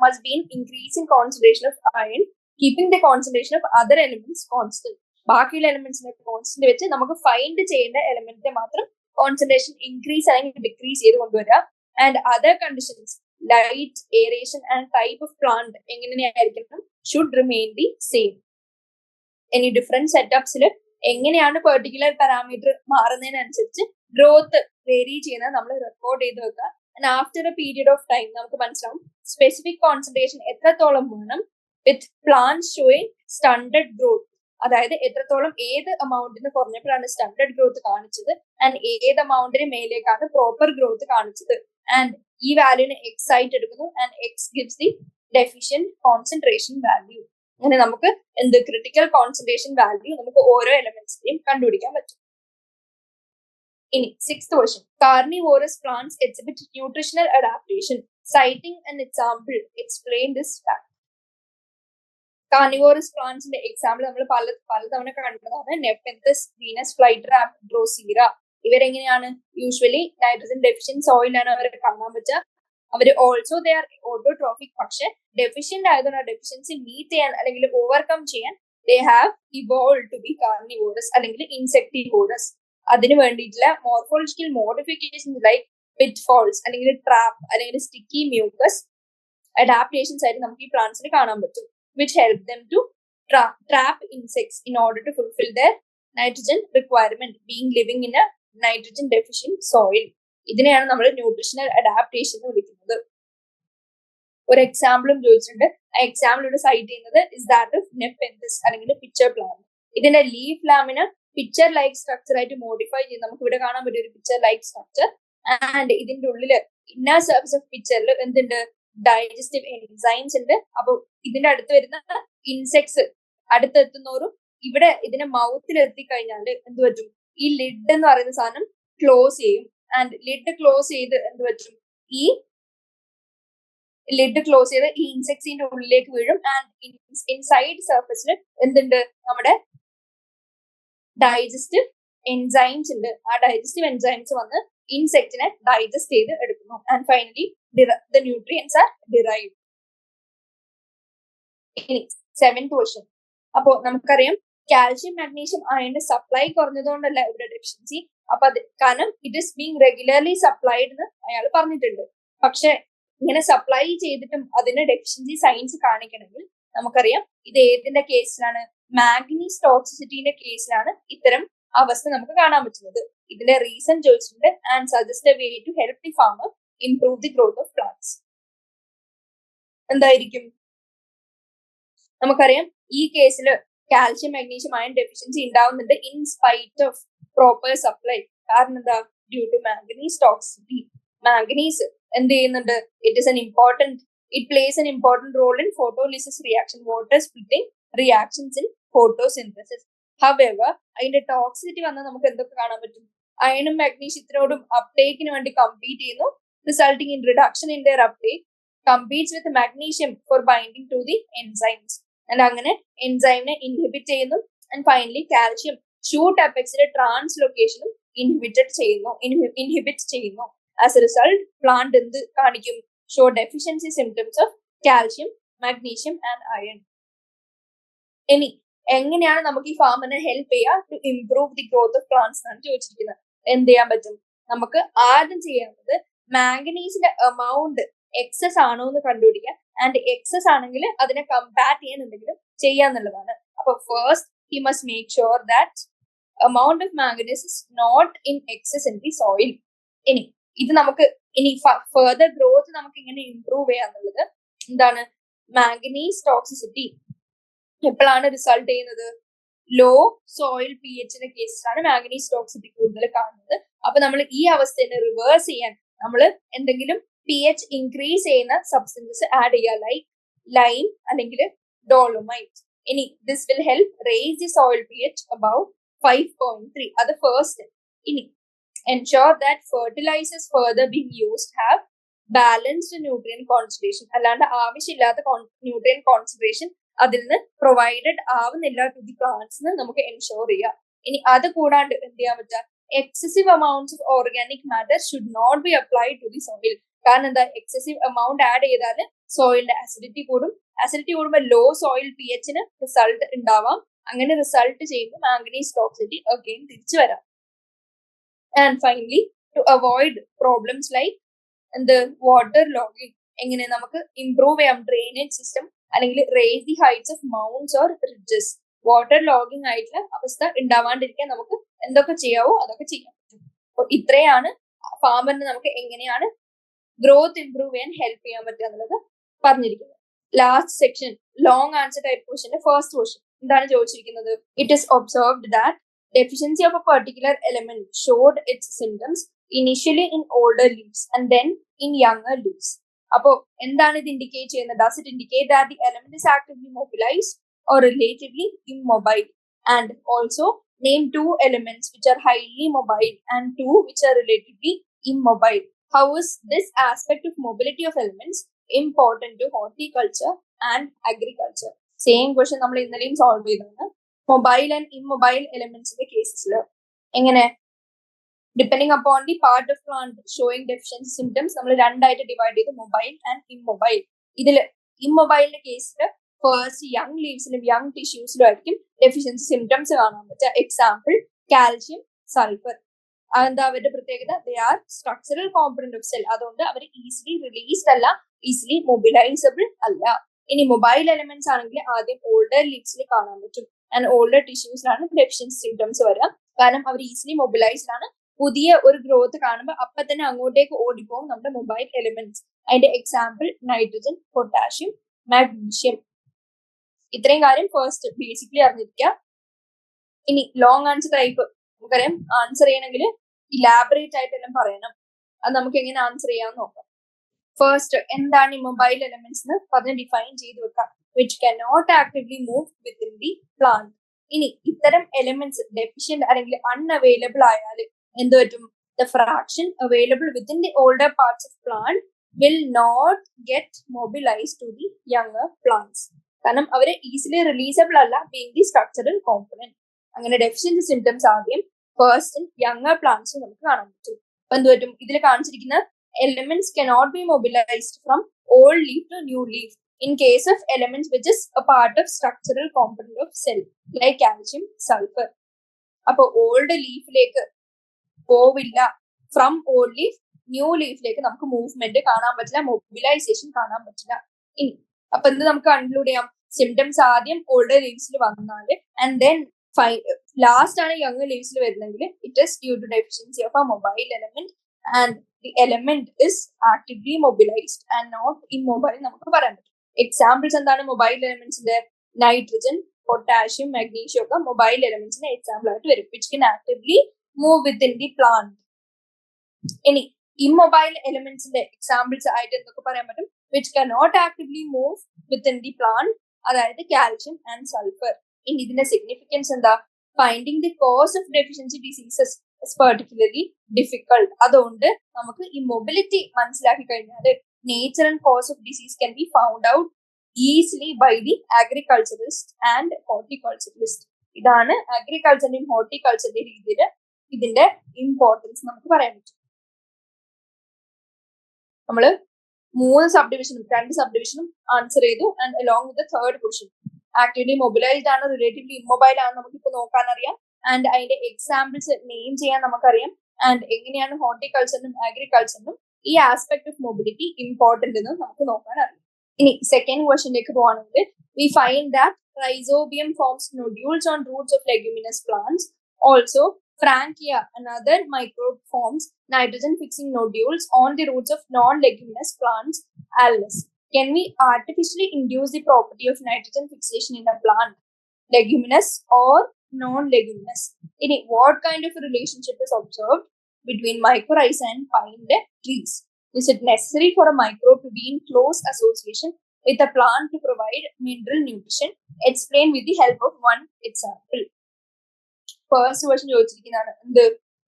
Must be increasing concentration of iron keeping the concentration of other elements constant. ബാക്കിയുള്ള എലിമെന്റ്സിനെ കോൺസ്റ്റന്റ് വെച്ച് നമുക്ക് ഫൈൻഡ് ചെയ്യേണ്ട എലിമെന്റിന്റെ മാത്രം കോൺസെൻട്രേഷൻ ഇൻക്രീസ് അല്ലെങ്കിൽ ഡിക്രീസ് ചെയ്ത് കൊണ്ടുവരിക. And other conditions light, aeration and type of plant എങ്ങനെയായിരിക്കണം ഷുഡ് റിമെയിൻ ദി സെയിം. ഇനി ഡിഫറെന്റ് സെറ്റപ്സിൽ എങ്ങനെയാണ് പെർട്ടിക്കുലർ പാരാമീറ്റർ മാറുന്നതിനനുസരിച്ച് ഗ്രോത്ത് വേരി ചെയ്യുന്നത് നമ്മൾ റെക്കോർഡ് ചെയ്ത് വെക്കുക. And after A period of time നമുക്ക് മനസ്സിലാവും സ്പെസിഫിക് കോൺസെൻട്രേഷൻ എത്രത്തോളം വേണം വിത്ത് പ്ലാന്റ് ഷോയിങ് സ്റ്റാൻഡേർഡ് ഗ്രോത്ത്. അതായത് എത്രത്തോളം ഏത് അമൗണ്ടിന് കുറഞ്ഞപ്പോഴാണ് സ്റ്റാൻഡേർഡ് ഗ്രോത്ത് കാണിച്ചത് ആൻഡ് ഏത് അമൗണ്ടിന് മേലേക്കാണ് പ്രോപ്പർ ഗ്രോത്ത് കാണിച്ചത്. ആൻഡ് ഈ വാല്യൂന് എക്സ് ആയിട്ട് എടുക്കുന്നു and X gives the deficient concentration value. അങ്ങനെ നമുക്ക് ക്രിട്ടിക്കൽ കോൺസെൻട്രേഷൻ വാല്യൂ നമുക്ക് ഓരോ എലമെന്റ്സിന്റെയും കണ്ടുപിടിക്കാൻ പറ്റും. ഇനി 6th question. Carnivorous plants exhibit nutritional adaptation. Citing an example, explain this fact. Carnivorous പ്ലാന്റ്സിന്റെ എക്സാമ്പിൾ നമ്മൾ പലതവണ കണ്ടതാണ്. Nepenthes, Venus flytrap, Drosera. ഇവരെങ്ങനെയാണ്? യൂഷ്വലി നൈട്രജൻ ഡെഫിഷ്യന്റ് സോയിലാണ് അവരെ കാണാൻ പറ്റുക. അവർ ഓൾസോ ദേ ആർ ഓട്ടോട്രോഫിക്. പക്ഷെ ഡെഫിഷ്യന്റ് ആയതുകൊണ്ട് ആ ഡെഫിഷ്യൻസി മീറ്റ് ചെയ്യാൻ അല്ലെങ്കിൽ ഓവർകം ചെയ്യാൻ they have evolve to be carnivorous അല്ലെങ്കിൽ ഇൻസെക്ടിവോറസ്. അതിന് വേണ്ടിയിട്ടുള്ള മോർഫോളജിക്കൽ മോഡിഫിക്കേഷൻസ് ലൈക്ക് പിറ്റ്ഫോൾസ് അല്ലെങ്കിൽ ട്രാപ്പ് അല്ലെങ്കിൽ സ്റ്റിക്കി മ്യൂക്കസ് അഡാപ്റ്റേഷൻസ് ആയിട്ട് നമുക്ക് ഈ പ്ലാന്റ്സിന് കാണാൻ പറ്റും. which help them to trap insects in order to fulfill their nitrogen requirement, being living in a nitrogen deficient soil. ഇതിനെയാണ് നമ്മൾ ന്യൂട്രീഷണൽ അഡാപ്റ്റേഷൻ എന്ന് വിളിക്കുന്നത്. ഒരു എക്സാമ്പിളും ചോദിച്ചിട്ടുണ്ട്. ആ എക്സാമ്പിൾ ഇവിടെ സൈറ്റ് ചെയ്യുന്നത് ഇസ് ദാറ്റ് ഓഫ് നെപ്പന്തസ് അല്ലെങ്കിൽ പിക്ചർ പ്ലാന്റ്. ഇതിന്റെ ലീഫ് ലാമിന് പിക്ചർ ലൈക്ക് സ്ട്രക്ചർ ആയിട്ട് മോഡിഫൈ ചെയ്ത് നമുക്ക് ഇവിടെ കാണാൻ പറ്റിയ ഒരു പിക്ചർ ലൈക്ക് സ്ട്രക്ചർ. ആൻഡ് ഇതിന്റെ ഉള്ളില് ഇന്നർ സർഫസ് ഓഫ് പിക്ചറിൽ എന്തുണ്ട്? ഡൈജസ്റ്റീവ് എൻസൈംസ് ഉണ്ട്. അപ്പൊ ഇതിന്റെ അടുത്ത് വരുന്ന ഇൻസെക്ട്സ് അടുത്തെത്തുന്നവരും ഇവിടെ ഇതിന്റെ മൗത്തിൽ എത്തിക്കഴിഞ്ഞാൽ എന്ത് പറ്റും? ഈ ലിഡ് എന്ന് പറയുന്ന സാധനം ക്ലോസ് ചെയ്യും. ആൻഡ് ലിഡ് ക്ലോസ് ചെയ്ത് എന്ത് പറ്റും? ഈ ലിഡ് ക്ലോസ് ചെയ്ത് ഈ ഇൻസെക്ട്സിന്റെ ഉള്ളിലേക്ക് വീഴും. ആൻഡ് ഇൻസൈഡ് സർഫസിൽ എന്തുണ്ട്? നമ്മുടെ ഡൈജസ്റ്റീവ് എൻസൈംസ് ഉണ്ട്. ആ ഡൈജസ്റ്റീവ് എൻസൈംസ് വന്ന് ഇൻസെക്റ്റിനെ ഡൈജസ്റ്റ് ചെയ്ത് എടുക്കുന്നു. And finally the nutrients are derived. ഇനി 7th question. അപ്പോ നമുക്കറിയാം കാൽഷ്യം, മാഗ്നീഷ്യം, അയണിന്റെ സപ്ലൈ കുറഞ്ഞതുകൊണ്ടല്ല ഇവിടെ ഡെഫിഷ്യൻസി. അപ്പൊ അത് കാരണം it is being regularly supplied എന്ന് അയാൾ പറഞ്ഞിട്ടുണ്ട്. പക്ഷെ ഇങ്ങനെ സപ്ലൈ ചെയ്തിട്ടും അതിന് ഡെഫിഷ്യൻസി സൈൻസ് കാണിക്കണമെങ്കിൽ നമുക്കറിയാം ഇത് ഏതിന്റെ കേസിലാണ്? മാഗ്നീസ് ടോക്സിസിറ്റിന്റെ കേസിലാണ് ഇത്തരം അവസ്ഥ നമുക്ക് കാണാൻ പറ്റുന്നത്. ഇതിന്റെ റീസൺ ചോദിച്ചിട്ടുണ്ട്. And suggest a way to help the farmer improve the growth of plants. എന്തായിരിക്കും? നമുക്കറിയാം ഈ കേസിൽ കാൽഷ്യം, മാഗ്നീഷ്യം, അയൺ ഡെഫിഷ്യൻസി ഉണ്ടാവുന്നുണ്ട് in spite of proper supply. കാരണം എന്താ? Due to manganese toxicity. Manganese എന്ത് ചെയ്യുന്നുണ്ട്? it plays an important role in photolysis reaction, water splitting reactions in photosynthesis. However, അതിന്റെ ടോക്സിസിറ്റി വന്നാൽ നമുക്ക് എന്തൊക്കെ കാണാൻ പറ്റും? അയണും മാഗ്നീഷ്യത്തിനോടും അപ്ടേക്കിന് വേണ്ടി കമ്പീറ്റ് ചെയ്യുന്നു, resulting in reduction in their uptake, competes with magnesium for binding to the enzymes. And അങ്ങനെ enzyme inhibit ചെയ്യുന്നു. And finally calcium shoot apexിലെ translocation inhibit ചെയ്യുന്നു. As a result, plant എന്ത് കാണിക്കും? Show deficiency symptoms of calcium, magnesium and iron. ഇനി എങ്ങനെയാണ് നമുക്ക് ഈ ഫാമിനെ ഹെൽപ്പ് ചെയ്യുക to improve the growth of plants എന്നാണ് ചോദിച്ചിരിക്കുന്നത്. എന്ത് ചെയ്യാൻ പറ്റും? നമുക്ക് ആദ്യം ചെയ്യാവുന്നത് മാംഗനീസിന്റെ എമൗണ്ട് എക്സസ് ആണോ എന്ന് കണ്ടുപിടിക്കുക. ആൻഡ് എക്സസ് ആണെങ്കിൽ അതിനെ കമ്പാറ്റ് ചെയ്യാൻ എന്തെങ്കിലും ചെയ്യാന്നുള്ളതാണ്. അപ്പൊ first he must make sure that amount of manganese is not in excess in the soil. ഇനി ഇത് നമുക്ക് ഇനി ഫർദർ ഗ്രോത്ത് നമുക്ക് ഇങ്ങനെ ഇംപ്രൂവ് ചെയ്യാന്നുള്ളത് എന്താണ്? മാംഗനീസ് ടോക്സിസിറ്റി എപ്പോഴാണ് റിസൾട്ട് ചെയ്യുന്നത്? ലോ സോയിൽ പി എച്ചിന്റെ കേസിലാണ് മാംഗനീസ് ടോക്സിസിറ്റി കൂടുതൽ കാണുന്നത്. അപ്പൊ നമ്മൾ ഈ അവസ്ഥയെ റിവേഴ്സ് ചെയ്യാൻ നമ്മൾ എന്തെങ്കിലും പി എച്ച് ഇൻക്രീസ് ചെയ്യുന്ന സബ്സ്റ്റൻസസ് ആഡ് ചെയ്യുക, ലൈക്ക് ലൈം അല്ലെങ്കിൽ ഡോളോമൈറ്റ്. ഇനി this will help raise the soil P H above 5.3. അത് ഫസ്റ്റ്. ഇനി ensure that fertilizers further being used have balanced nutrient concentration. അല്ലാണ്ട് ആവശ്യമില്ലാത്ത ന്യൂട്രിയന്റ് കോൺസെൻട്രേഷൻ അതിൽ നിന്ന് പ്രൊവൈഡഡ് ആവുന്നില്ല ടു ദി പ്ലാന്റ്സ് നമുക്ക് എൻഷുർ ചെയ്യാം. ഇനി അത് കൂടാണ്ട് എന്ത് ചെയ്യാൻ പറ്റുക? Excessive amounts of organic matter should not be applied to the soil. കാരണം എന്താ? എക്സസീവ് എമൗണ്ട് ആഡ് ചെയ്താൽ സോയിലിന്റെ അസിഡിറ്റി കൂടും. അസിഡിറ്റി കൂടുമ്പോൾ ലോ സോയിൽ പി എച്ചിന് റിസൾട്ട് ഉണ്ടാവാം. അങ്ങനെ റിസൾട്ട് ചെയ്യുമ്പോൾ മാംഗനീസ് ടോക്സിറ്റി അഗെയിൻ തിരിച്ചു വരാം. And finally, to avoid problems like the water logging, എങ്ങനെ നമുക്ക് ഇംപ്രൂവ് ചെയ്യാം ഡ്രെയിനേജ് സിസ്റ്റം അല്ലെങ്കിൽ raise the heights of mounds or ridges. Water logging ആയിട്ടുള്ള അവസ്ഥ ഉണ്ടാവാണ്ടിരിക്കാൻ നമുക്ക് എന്തൊക്കെ ചെയ്യാവോ അതൊക്കെ ചെയ്യാൻ പറ്റും. അപ്പോൾ ഇത്രയാണ് ഫാമറിന് നമുക്ക് എങ്ങനെയാണ് ഗ്രോത്ത് ഇംപ്രൂവ് ചെയ്യാൻ ഹെൽപ്പ് ചെയ്യാൻ പറ്റുക എന്നുള്ളത് പറഞ്ഞിരിക്കുന്നത്. Last section long answer type ക്വസ്റ്റ്യന്റെ ഫസ്റ്റ് ക്വസ്റ്റ്യൻ എന്താണ് ചോദിച്ചിരിക്കുന്നത്? It is observed that deficiency of a particular element showed its symptoms initially in older leaves and then in younger leaves. അപ്പോ എന്താണ് ഇത് ഇൻഡിക്കേറ്റ് ചെയ്യുന്നത്? Does it indicate that the element is actively mobilized or relatively immobile? And also name two elements which are highly mobile and two which are relatively immobile. How is this aspect of mobility of elements important to horticulture and agriculture? Same question നമ്മൾ ഇന്നലെയും solve ചെയ്തതാണ്. Mobile and immobile എലിമെന്റ്സിന്റെ കേസസിൽ എങ്ങനെ depending upon the part of plant showing deficiency symptoms നമ്മൾ രണ്ടായിട്ട് divide ചെയ്ത് mobile and immobile. ഇതിൽ ഇമ്മൊബൈലിന്റെ കേസിൽ first young ലീവ്സിലും young ടിഷ്യൂസിലും ആയിരിക്കും ഡെഫിഷ്യൻസി സിംറ്റംസ് കാണാൻ പറ്റുക. Example calcium, sulphur. അതെന്താ അവരുടെ പ്രത്യേകത? They are structural component of cell. അതുകൊണ്ട് അവർ ഈസിലി റിലീസ്ഡ് അല്ല, ഈസിലി മൊബിലൈസബിൾ അല്ല. ഇനി മൊബൈൽ എലമെന്റ്സ് ആണെങ്കിൽ ആദ്യം ഓൾഡർ ലീവ്സിൽ കാണാൻ പറ്റും ആൻഡ് ഓൾഡർ ടിഷ്യൂസിലാണ് ഡെഫിഷ്യൻസി സിംറ്റംസ് വരിക. കാരണം അവർ ഈസിലി മൊബിലൈസ്ഡ് ആണ്. പുതിയ ഒരു ഗ്രോത്ത് കാണുമ്പോൾ അപ്പൊ തന്നെ അങ്ങോട്ടേക്ക് ഓടിപ്പോകും നമ്മുടെ മൊബൈൽ എലിമെന്റ്സ്. അതിന്റെ എക്സാമ്പിൾ നൈട്രജൻ, പൊട്ടാഷ്യം, മാഗ്നീഷ്യം. ഇത്രയും കാര്യം ഫസ്റ്റ് ബേസിക്കലി അറിഞ്ഞിരിക്കുക. ഇനി ലോങ് ആൻസർ ടൈപ്പ് നമുക്കറിയാം. ആൻസർ ചെയ്യണമെങ്കിൽ ഇലാബറേറ്റ് ആയിട്ടെല്ലാം പറയണം. അത് നമുക്ക് എങ്ങനെ ആൻസർ ചെയ്യാൻ നോക്കാം. ഫസ്റ്റ് എന്താണ് ഈ മൊബൈൽ എലിമെന്റ്സ് എന്ന് പറഞ്ഞ് ഡിഫൈൻ ചെയ്ത് വെക്കാം. Which cannot actively move within the plant. ഇനി ഇത്തരം എലിമെന്റ്സ് ഡെഫിഷ്യന്റ് അല്ലെങ്കിൽ അൺഅവൈലബിൾ ആയാൽ എന്ത് പറ്റും? The fraction available within the older parts of plant will not get mobilise to the younger plants. കാരണം അവര് ഈസിലി റിലീസബിൾ അല്ല, ബീങ് ദി സ്ട്രക്ചറൽ കോമ്പണന്റ്. അങ്ങനെ ഡെഫിഷ്യൻസി സിംറ്റംസ് ആദ്യം ഫസ്റ്റ് യങ്ങർ പ്ലാന്റ്സ് നമുക്ക് കാണാൻ പറ്റും. അപ്പൊ എന്ത് പറ്റും? ഇതിൽ കാണിച്ചിരിക്കുന്ന elements cannot be mobilized from old leaf to new leaf in case of elements which is a part of structural component of cell like calcium, sulfur. അപ്പൊ ഓൾഡ് ലീഫിലേക്ക് പോവില്ല. ഫ്രം ഓൾഡ് ലീഫ് ന്യൂ ലീഫിലേക്ക് നമുക്ക് movement കാണാൻ പറ്റില്ല, mobilisation കാണാൻ പറ്റില്ല. ഇനി അപ്പൊ എന്ത് നമുക്ക് കൺക്ലൂഡ് ചെയ്യാം? സിംറ്റംസ് ആദ്യം ഓൾഡർ ലീവ്സിൽ വന്നാല് ആൻഡ് ദെൻ ലാസ്റ്റ് ആണ് യങ് ലീവ്സിൽ വരുന്നെങ്കിൽ it is due to deficiency of a mobile element and the element is actively mobilized and not immobile നമുക്ക് പറയാൻ പറ്റും. എക്സാമ്പിൾസ് എന്താണ് മൊബൈൽ എലമെന്റ്സിന്റെ? നൈട്രജൻ, പൊട്ടാഷ്യം, മാഗ്നീഷ്യം ഒക്കെ മൊബൈൽ എലമെന്റ്സിന്റെ എക്സാമ്പിൾ ആയിട്ട് വരും. Which can actively move within the plant. ഇനി ഇമ്മൊബൈൽ എലമെന്റ്സിന്റെ എക്സാമ്പിൾസ് ആയിട്ട് എന്തൊക്കെ പറയാൻ പറ്റും? Which cannot actively move within the plant, അതായത് കാൽഷ്യം ആൻഡ് സൾഫർ. ഇനി ഇതിന്റെ സിഗ്നിഫിക്കൻസ് എന്താ? Finding the cause of deficiency diseases particularly difficult. അതുകൊണ്ട് നമുക്ക് ഈ മൊബിലിറ്റി മനസ്സിലാക്കി കഴിഞ്ഞാൽ nature and cause of disease can be found out easily by the agriculturist and horticulturist. ഇതാണ് അഗ്രികൾച്ചറിന്റെയും ഹോർട്ടിക്കൾച്ചറിന്റെയും രീതിയിൽ ഇതിന്റെ ഇമ്പോർട്ടൻസ് നമുക്ക് പറയാൻ പറ്റും. നമ്മള് 3 സബ്ഡിവിഷനും 2 സബ്ഡിവിഷനും ആൻസർ ചെയ്തു. And along with third question actively mobilised ആണ്, റിലേറ്റീവ്ലി ഇമ്മൊബൈൽ ആണ് നമുക്കിപ്പോ നോക്കാൻ അറിയാം. ആൻഡ് അതിന്റെ എക്സാമ്പിൾസ് നെയിം ചെയ്യാൻ നമുക്കറിയാം. ആൻഡ് എങ്ങനെയാണ് ഹോർട്ടിക്കൾച്ചറിനും അഗ്രികൾച്ചറിനും ഈ ആസ്പെക്ട് ഓഫ് മൊബിലിറ്റി ഇമ്പോർട്ടന്റ് എന്ന് നമുക്ക് നോക്കാൻ അറിയാം. ഇനി സെക്കൻഡ് ക്വസ്റ്റ്യനിലേക്ക് പോവാണെങ്കിൽ we find that rhizobium forms nodules on Roots of leguminous plants. Also Frankia, another microbe, forms nitrogen fixing nodules on the roots of non-leguminous plants. Alnus. Can we artificially induce the property of nitrogen fixation in a plant, leguminous or non-leguminous? What kind of a relationship is observed between mycorrhiza and pine trees? Is it necessary for a microbe to be in close association with a plant to provide mineral nutrition? Explain with the help of one example. First question ചോദിച്ചിരിക്കുന്നതാണ് എന്ത്?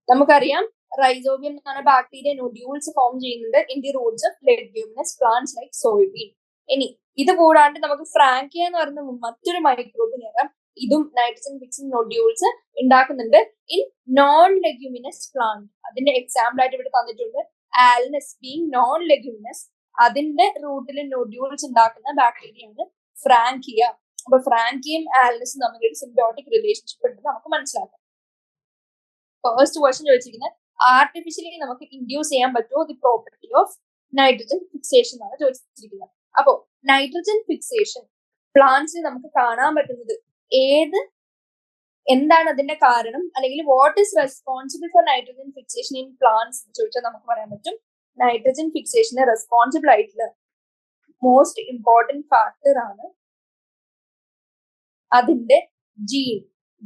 നമുക്കറിയാം Rhizobium എന്ന് പറഞ്ഞ bacteria nodules form ചെയ്യുന്നുണ്ട് in the roots of leguminous plants like soybean. ഇനി ഇത് കൂടാണ്ട് നമുക്ക് ഫ്രാങ്കിയ എന്ന് പറയുന്ന മറ്റൊരു മൈക്രോബിനെ അറിയാം. ഇതും നൈട്രജൻ ഫിക്സിംഗ് നോഡ്യൂൾസ് ഉണ്ടാക്കുന്നുണ്ട് ഇൻ നോൺ ലെഗ്യൂമിനസ് പ്ലാന്റ്. അതിന്റെ എക്സാമ്പിൾ ആയിട്ട് ഇവിടെ തന്നിട്ടുണ്ട്. ആൽനസ് ബീങ് നോൺ ലെഗ്യൂമിനസ്, അതിന്റെ റൂട്ടിൽ നോഡ്യൂൾസ് ഉണ്ടാക്കുന്ന ബാക്ടീരിയയാണ് ഫ്രാങ്കിയ. അപ്പൊ ഫ്രാങ്കിയും ആൽനസും തമ്മിലൊരു സിംബയോട്ടിക് റിലേഷൻഷിപ്പ് ഉണ്ടെന്ന് നമുക്ക് മനസ്സിലാക്കാം. ഫസ്റ്റ് ക്വസ്റ്റ്യൻ ചോദിച്ചിരിക്കുന്നത് ആർട്ടിഫിഷ്യലി നമുക്ക് ഇൻഡ്യൂസ് ചെയ്യാൻ പറ്റുമോ the property of nitrogen fixation ആണ് ചോദിച്ചിരിക്കുന്നത്. അപ്പോ നൈട്രജൻ ഫിക്സേഷൻ പ്ലാന്റ്സിന് നമുക്ക് കാണാൻ പറ്റുന്നത് എന്താണ് അതിന്റെ കാരണം, അല്ലെങ്കിൽ what is responsible for nitrogen fixation in plants എന്ന് ചോദിച്ചാൽ നമുക്ക് പറയാൻ പറ്റും നൈട്രജൻ ഫിക്സേഷന് റെസ്പോൺസിബിൾ ആയിട്ടുള്ള മോസ്റ്റ് ഇമ്പോർട്ടന്റ് ഫാക്ടർ ആണ് അതിന്റെ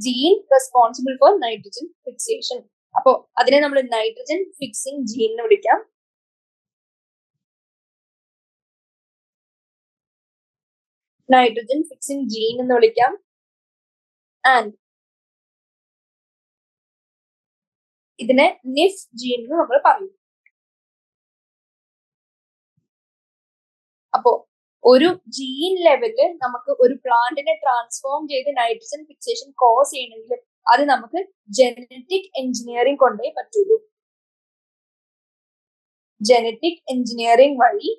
gene responsible for nitrogen fixation. അപ്പോ അതിനെ നമ്മൾ നൈട്രജൻ ഫിക്സിംഗ് ജീൻ എന്ന് വിളിക്കാം. നൈട്രജൻ ഫിക്സിംഗ് ജീൻ എന്ന് വിളിക്കാം. ആൻഡ് ഇതിനെ നിഫ് ജീൻ എന്ന് നമ്മൾ പറയും. അപ്പോ ഒരു ജീൻ ലെവലില് നമുക്ക് ഒരു പ്ലാന്റിനെ ട്രാൻസ്ഫോം ചെയ്ത് നൈട്രജൻ ഫിക്സേഷൻ കോസ് ചെയ്യണമെങ്കിൽ അത് നമുക്ക് ജനറ്റിക് എഞ്ചിനീയറിംഗ് കൊണ്ടേ പറ്റുള്ളൂ. ജനറ്റിക് എഞ്ചിനീയറിംഗ് വഴി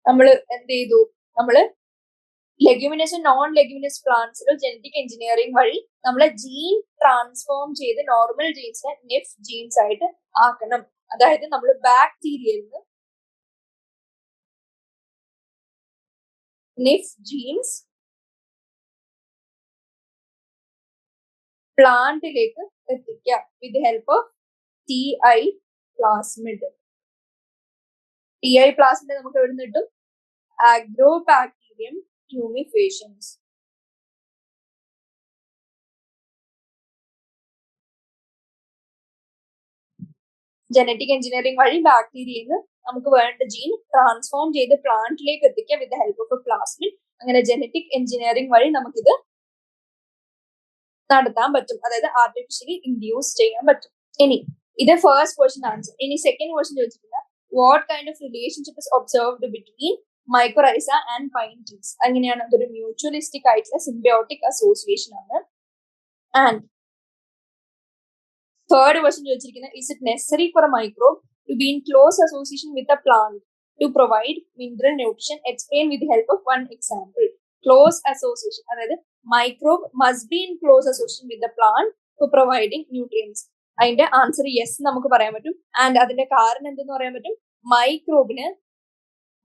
നമ്മൾ എന്ത് ചെയ്തു, നമ്മള് ലെഗ്യൂമിനസ് നോൺ ലെഗ്യൂമിനസ് പ്ലാന്റ്സിൽ ജനറ്റിക് എഞ്ചിനീയറിംഗ് വഴി നമ്മളെ ജീൻ ട്രാൻസ്ഫോം ചെയ്ത് നോർമൽ ജീൻസിനെ നിഫ് ജീൻസ് ആയിട്ട് ആക്കണം. അതായത് നമ്മൾ ബാക്ടീരിയയിൽ നിന്ന് നിഫ് ജീൻസ് പ്ലാന്റിലേക്ക് എത്തിക്കുക വിത്ത് help of TI plasmid. TI plasmid നമുക്ക് എവിടെ നിന്ന് കിട്ടും? Agrobacterium tumefaciens. ജനറ്റിക് എഞ്ചിനീയറിംഗ് വഴി ബാക്ടീരിയയിൽ നിന്ന് നമുക്ക് വേണ്ട ജീൻ ട്രാൻസ്ഫോം ചെയ്ത് പ്ലാന്റിലേക്ക് എത്തിക്കുക വിത്ത് ഹെൽപ്പ് ഓഫ് എ പ്ലാസ്മിഡ്. അങ്ങനെ ജനറ്റിക് എഞ്ചിനീയറിംഗ് വഴി നമുക്കിത് നടത്താൻ പറ്റും, അതായത് ആർട്ടിഫിഷ്യലി ഇൻഡ്യൂസ് ചെയ്യാൻ പറ്റും. ഇനി ഇത് ഫസ്റ്റ് ക്വസ്റ്റ്യൻ ആൻസർ. ഇനി സെക്കൻഡ് ക്വസ്റ്റ്യൻ ചോദിച്ചിട്ടുണ്ട്, what kind of relationship is observed between mycorrhiza and pine trees. അങ്ങനെയാണ്, അതൊരു മ്യൂച്വലിസ്റ്റിക് ആയിട്ടുള്ള സിംബയോട്ടിക് അസോസിയേഷൻ ആണ്. ആൻഡ് തേർഡ് ക്വസ്റ്റ്യൻ ചോദിച്ചിരിക്കുന്നത്, is it necessary for a microbe to be in close association with a plant to provide mineral nutrition? Explain with help of one example. Close association, അതായത് microbe must be in close association with a plant for providing nutrients. അതിന്റെ answer yes നമുക്ക് പറയാൻ പറ്റും. And അതിന്റെ കാരണം എന്തെന്ന് പറയാൻ പറ്റും, മൈക്രോബിന്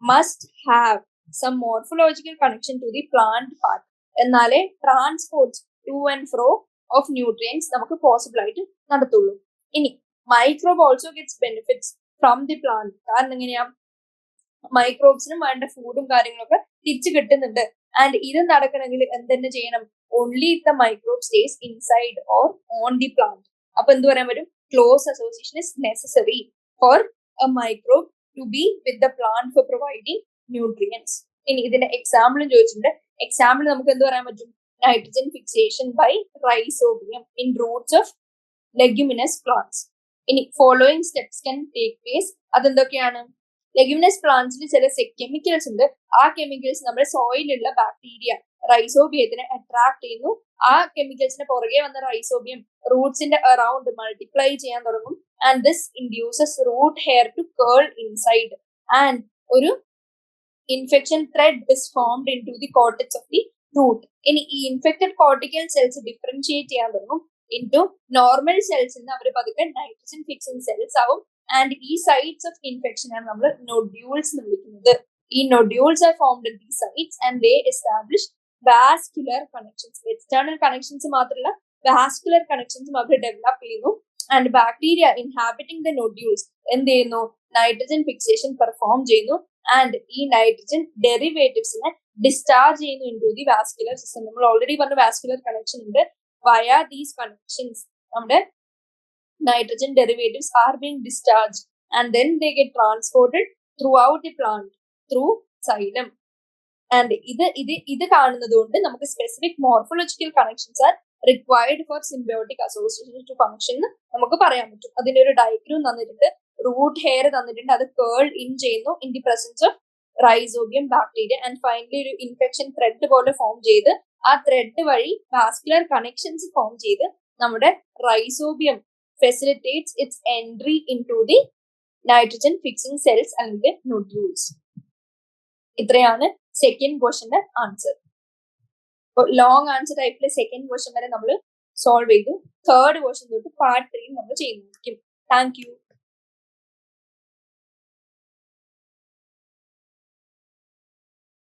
must have some morphological connection to the plant part. എന്നാലേ transport two and fro of nutrients നമുക്ക് പോസിബിൾ ആയിട്ട് നടത്തുള്ളൂ. ഇനി microbe also gets benefits from the plant. കാരണം എങ്ങനെയാ, മൈക്രോബ്സിനും വേണ്ട ഫുഡും കാര്യങ്ങളൊക്കെ തിരിച്ചു കിട്ടുന്നുണ്ട്. ആൻഡ് ഇത് നടക്കണമെങ്കിൽ എന്തെന്നെ ചെയ്യണം, only the microbe stays inside or on the plant. അപ്പൊ എന്ത് പറയാൻ പറ്റും, close association is necessary for a microbe to be with the plant for providing nutrients. ഇനി ഇതിന്റെ എക്സാമ്പിളും ചോദിച്ചിട്ടുണ്ട്. എക്സാമ്പിൾ നമുക്ക് എന്ത് പറയാൻ പറ്റും, nitrogen fixation by rhizobium in roots of leguminous plants. ഇനി following steps can take place. അതെന്തൊക്കെയാണ്, ലെഗ്യൂമിനസ് പ്ലാന്റ്സിൽ ചില കെമിക്കൽസ് ഉണ്ട്. ആ കെമിക്കൽസ് നമ്മുടെ സോയിലുള്ള ബാക്ടീരിയ റൈസോബിയത്തിനെ അട്രാക്ട് ചെയ്യുന്നു. ആ കെമിക്കൽസിന് പുറകെ വന്ന റൈസോബിയം റൂട്ട്സിന്റെ അറൌണ്ട് മൾട്ടിപ്ലൈ ചെയ്യാൻ തുടങ്ങും. And this induces root hair to curl inside. And ഒരു infection thread is formed in to the cortex of the root. ഇനി ഈ ഇൻഫെക്റ്റഡ് കോർട്ടിക്കൽ സെൽസ് ഡിഫറൻഷിയേറ്റ് ചെയ്യാൻ തുടങ്ങും ഇൻടു നോർമൽ സെൽസിൽ നിന്ന് അവർ പതുക്കെ നൈട്രജൻ ഫിക്സിംഗ് സെൽസ് ആവും. ആൻഡ് ഈ സൈറ്റ്സ് ഓഫ് ഇൻഫെക്ഷൻ ആണ് നമ്മൾ നൊഡ്യൂൾസ് എന്ന് വിളിക്കുന്നത്. ഈ nodules are formed in the sites and they establish vascular connections. External connections മാത്രമല്ല വാസ്കുലർ കണക്ഷൻസും അവർ ഡെവലപ്പ് ചെയ്യുന്നു. And bacteria inhabiting the nodules എന്ത് ചെയ്യുന്നു, നൈട്രജൻ ഫിക്സേഷൻ പെർഫോം ചെയ്യുന്നു. ആൻഡ് ഈ നൈട്രജൻ ഡെറിവേറ്റീവ്സിനെ ഡിസ്ചാർജ് ചെയ്യുന്നു in to the vascular system. നമ്മൾ ഓൾറെഡി പറഞ്ഞ വാസ്കുലർ കണക്ഷൻ ഉണ്ട്. വയ ദീസ് കണക്ഷൻസ് നമ്മുടെ nitrogen derivatives are being discharged and then they get transported throughout the plant through xylem. And ഇത് കാണുന്നതുകൊണ്ട് നമുക്ക് specific morphological connections are required for symbiotic association to function നമുക്ക് പറയാൻ പറ്റും. അതിന്റെ ഒരു ഡയഗ്രം തന്നിട്ടുണ്ട്, റൂട്ട് ഹെയർ തന്നിട്ടുണ്ട്, അത് കേൾ ഇൻ ചെയ്യുന്നു in the presence of rhizobium bacteria. And finally ഒരു ഇൻഫെക്ഷൻ ത്രെഡ് പോലെ ഫോം ചെയ്ത് ആ ത്രെഡ് വഴി വാസ്കുലർ കണക്ഷൻസ് ഫോം ചെയ്ത് നമ്മുടെ rhizobium facilitates its entry into the nitrogen fixing cells അല്ലെങ്കിൽ nodules. ഇത്രയാണ് സെക്കൻഡ് ക്വസ്റ്റ്യന്റെ ആൻസർ. ലോങ് ആൻസർ ടൈപ്പിലെ സെക്കൻഡ് ക്വസ്റ്റ്യൻ വരെ നമ്മൾ സോൾവ് ചെയ്തു. തേർഡ് ക്വസ്റ്റ്യൻ തൊട്ട് പാർട്ട് 3 നമ്മൾ ചെയ്യുന്നതായിരിക്കും. Thank you.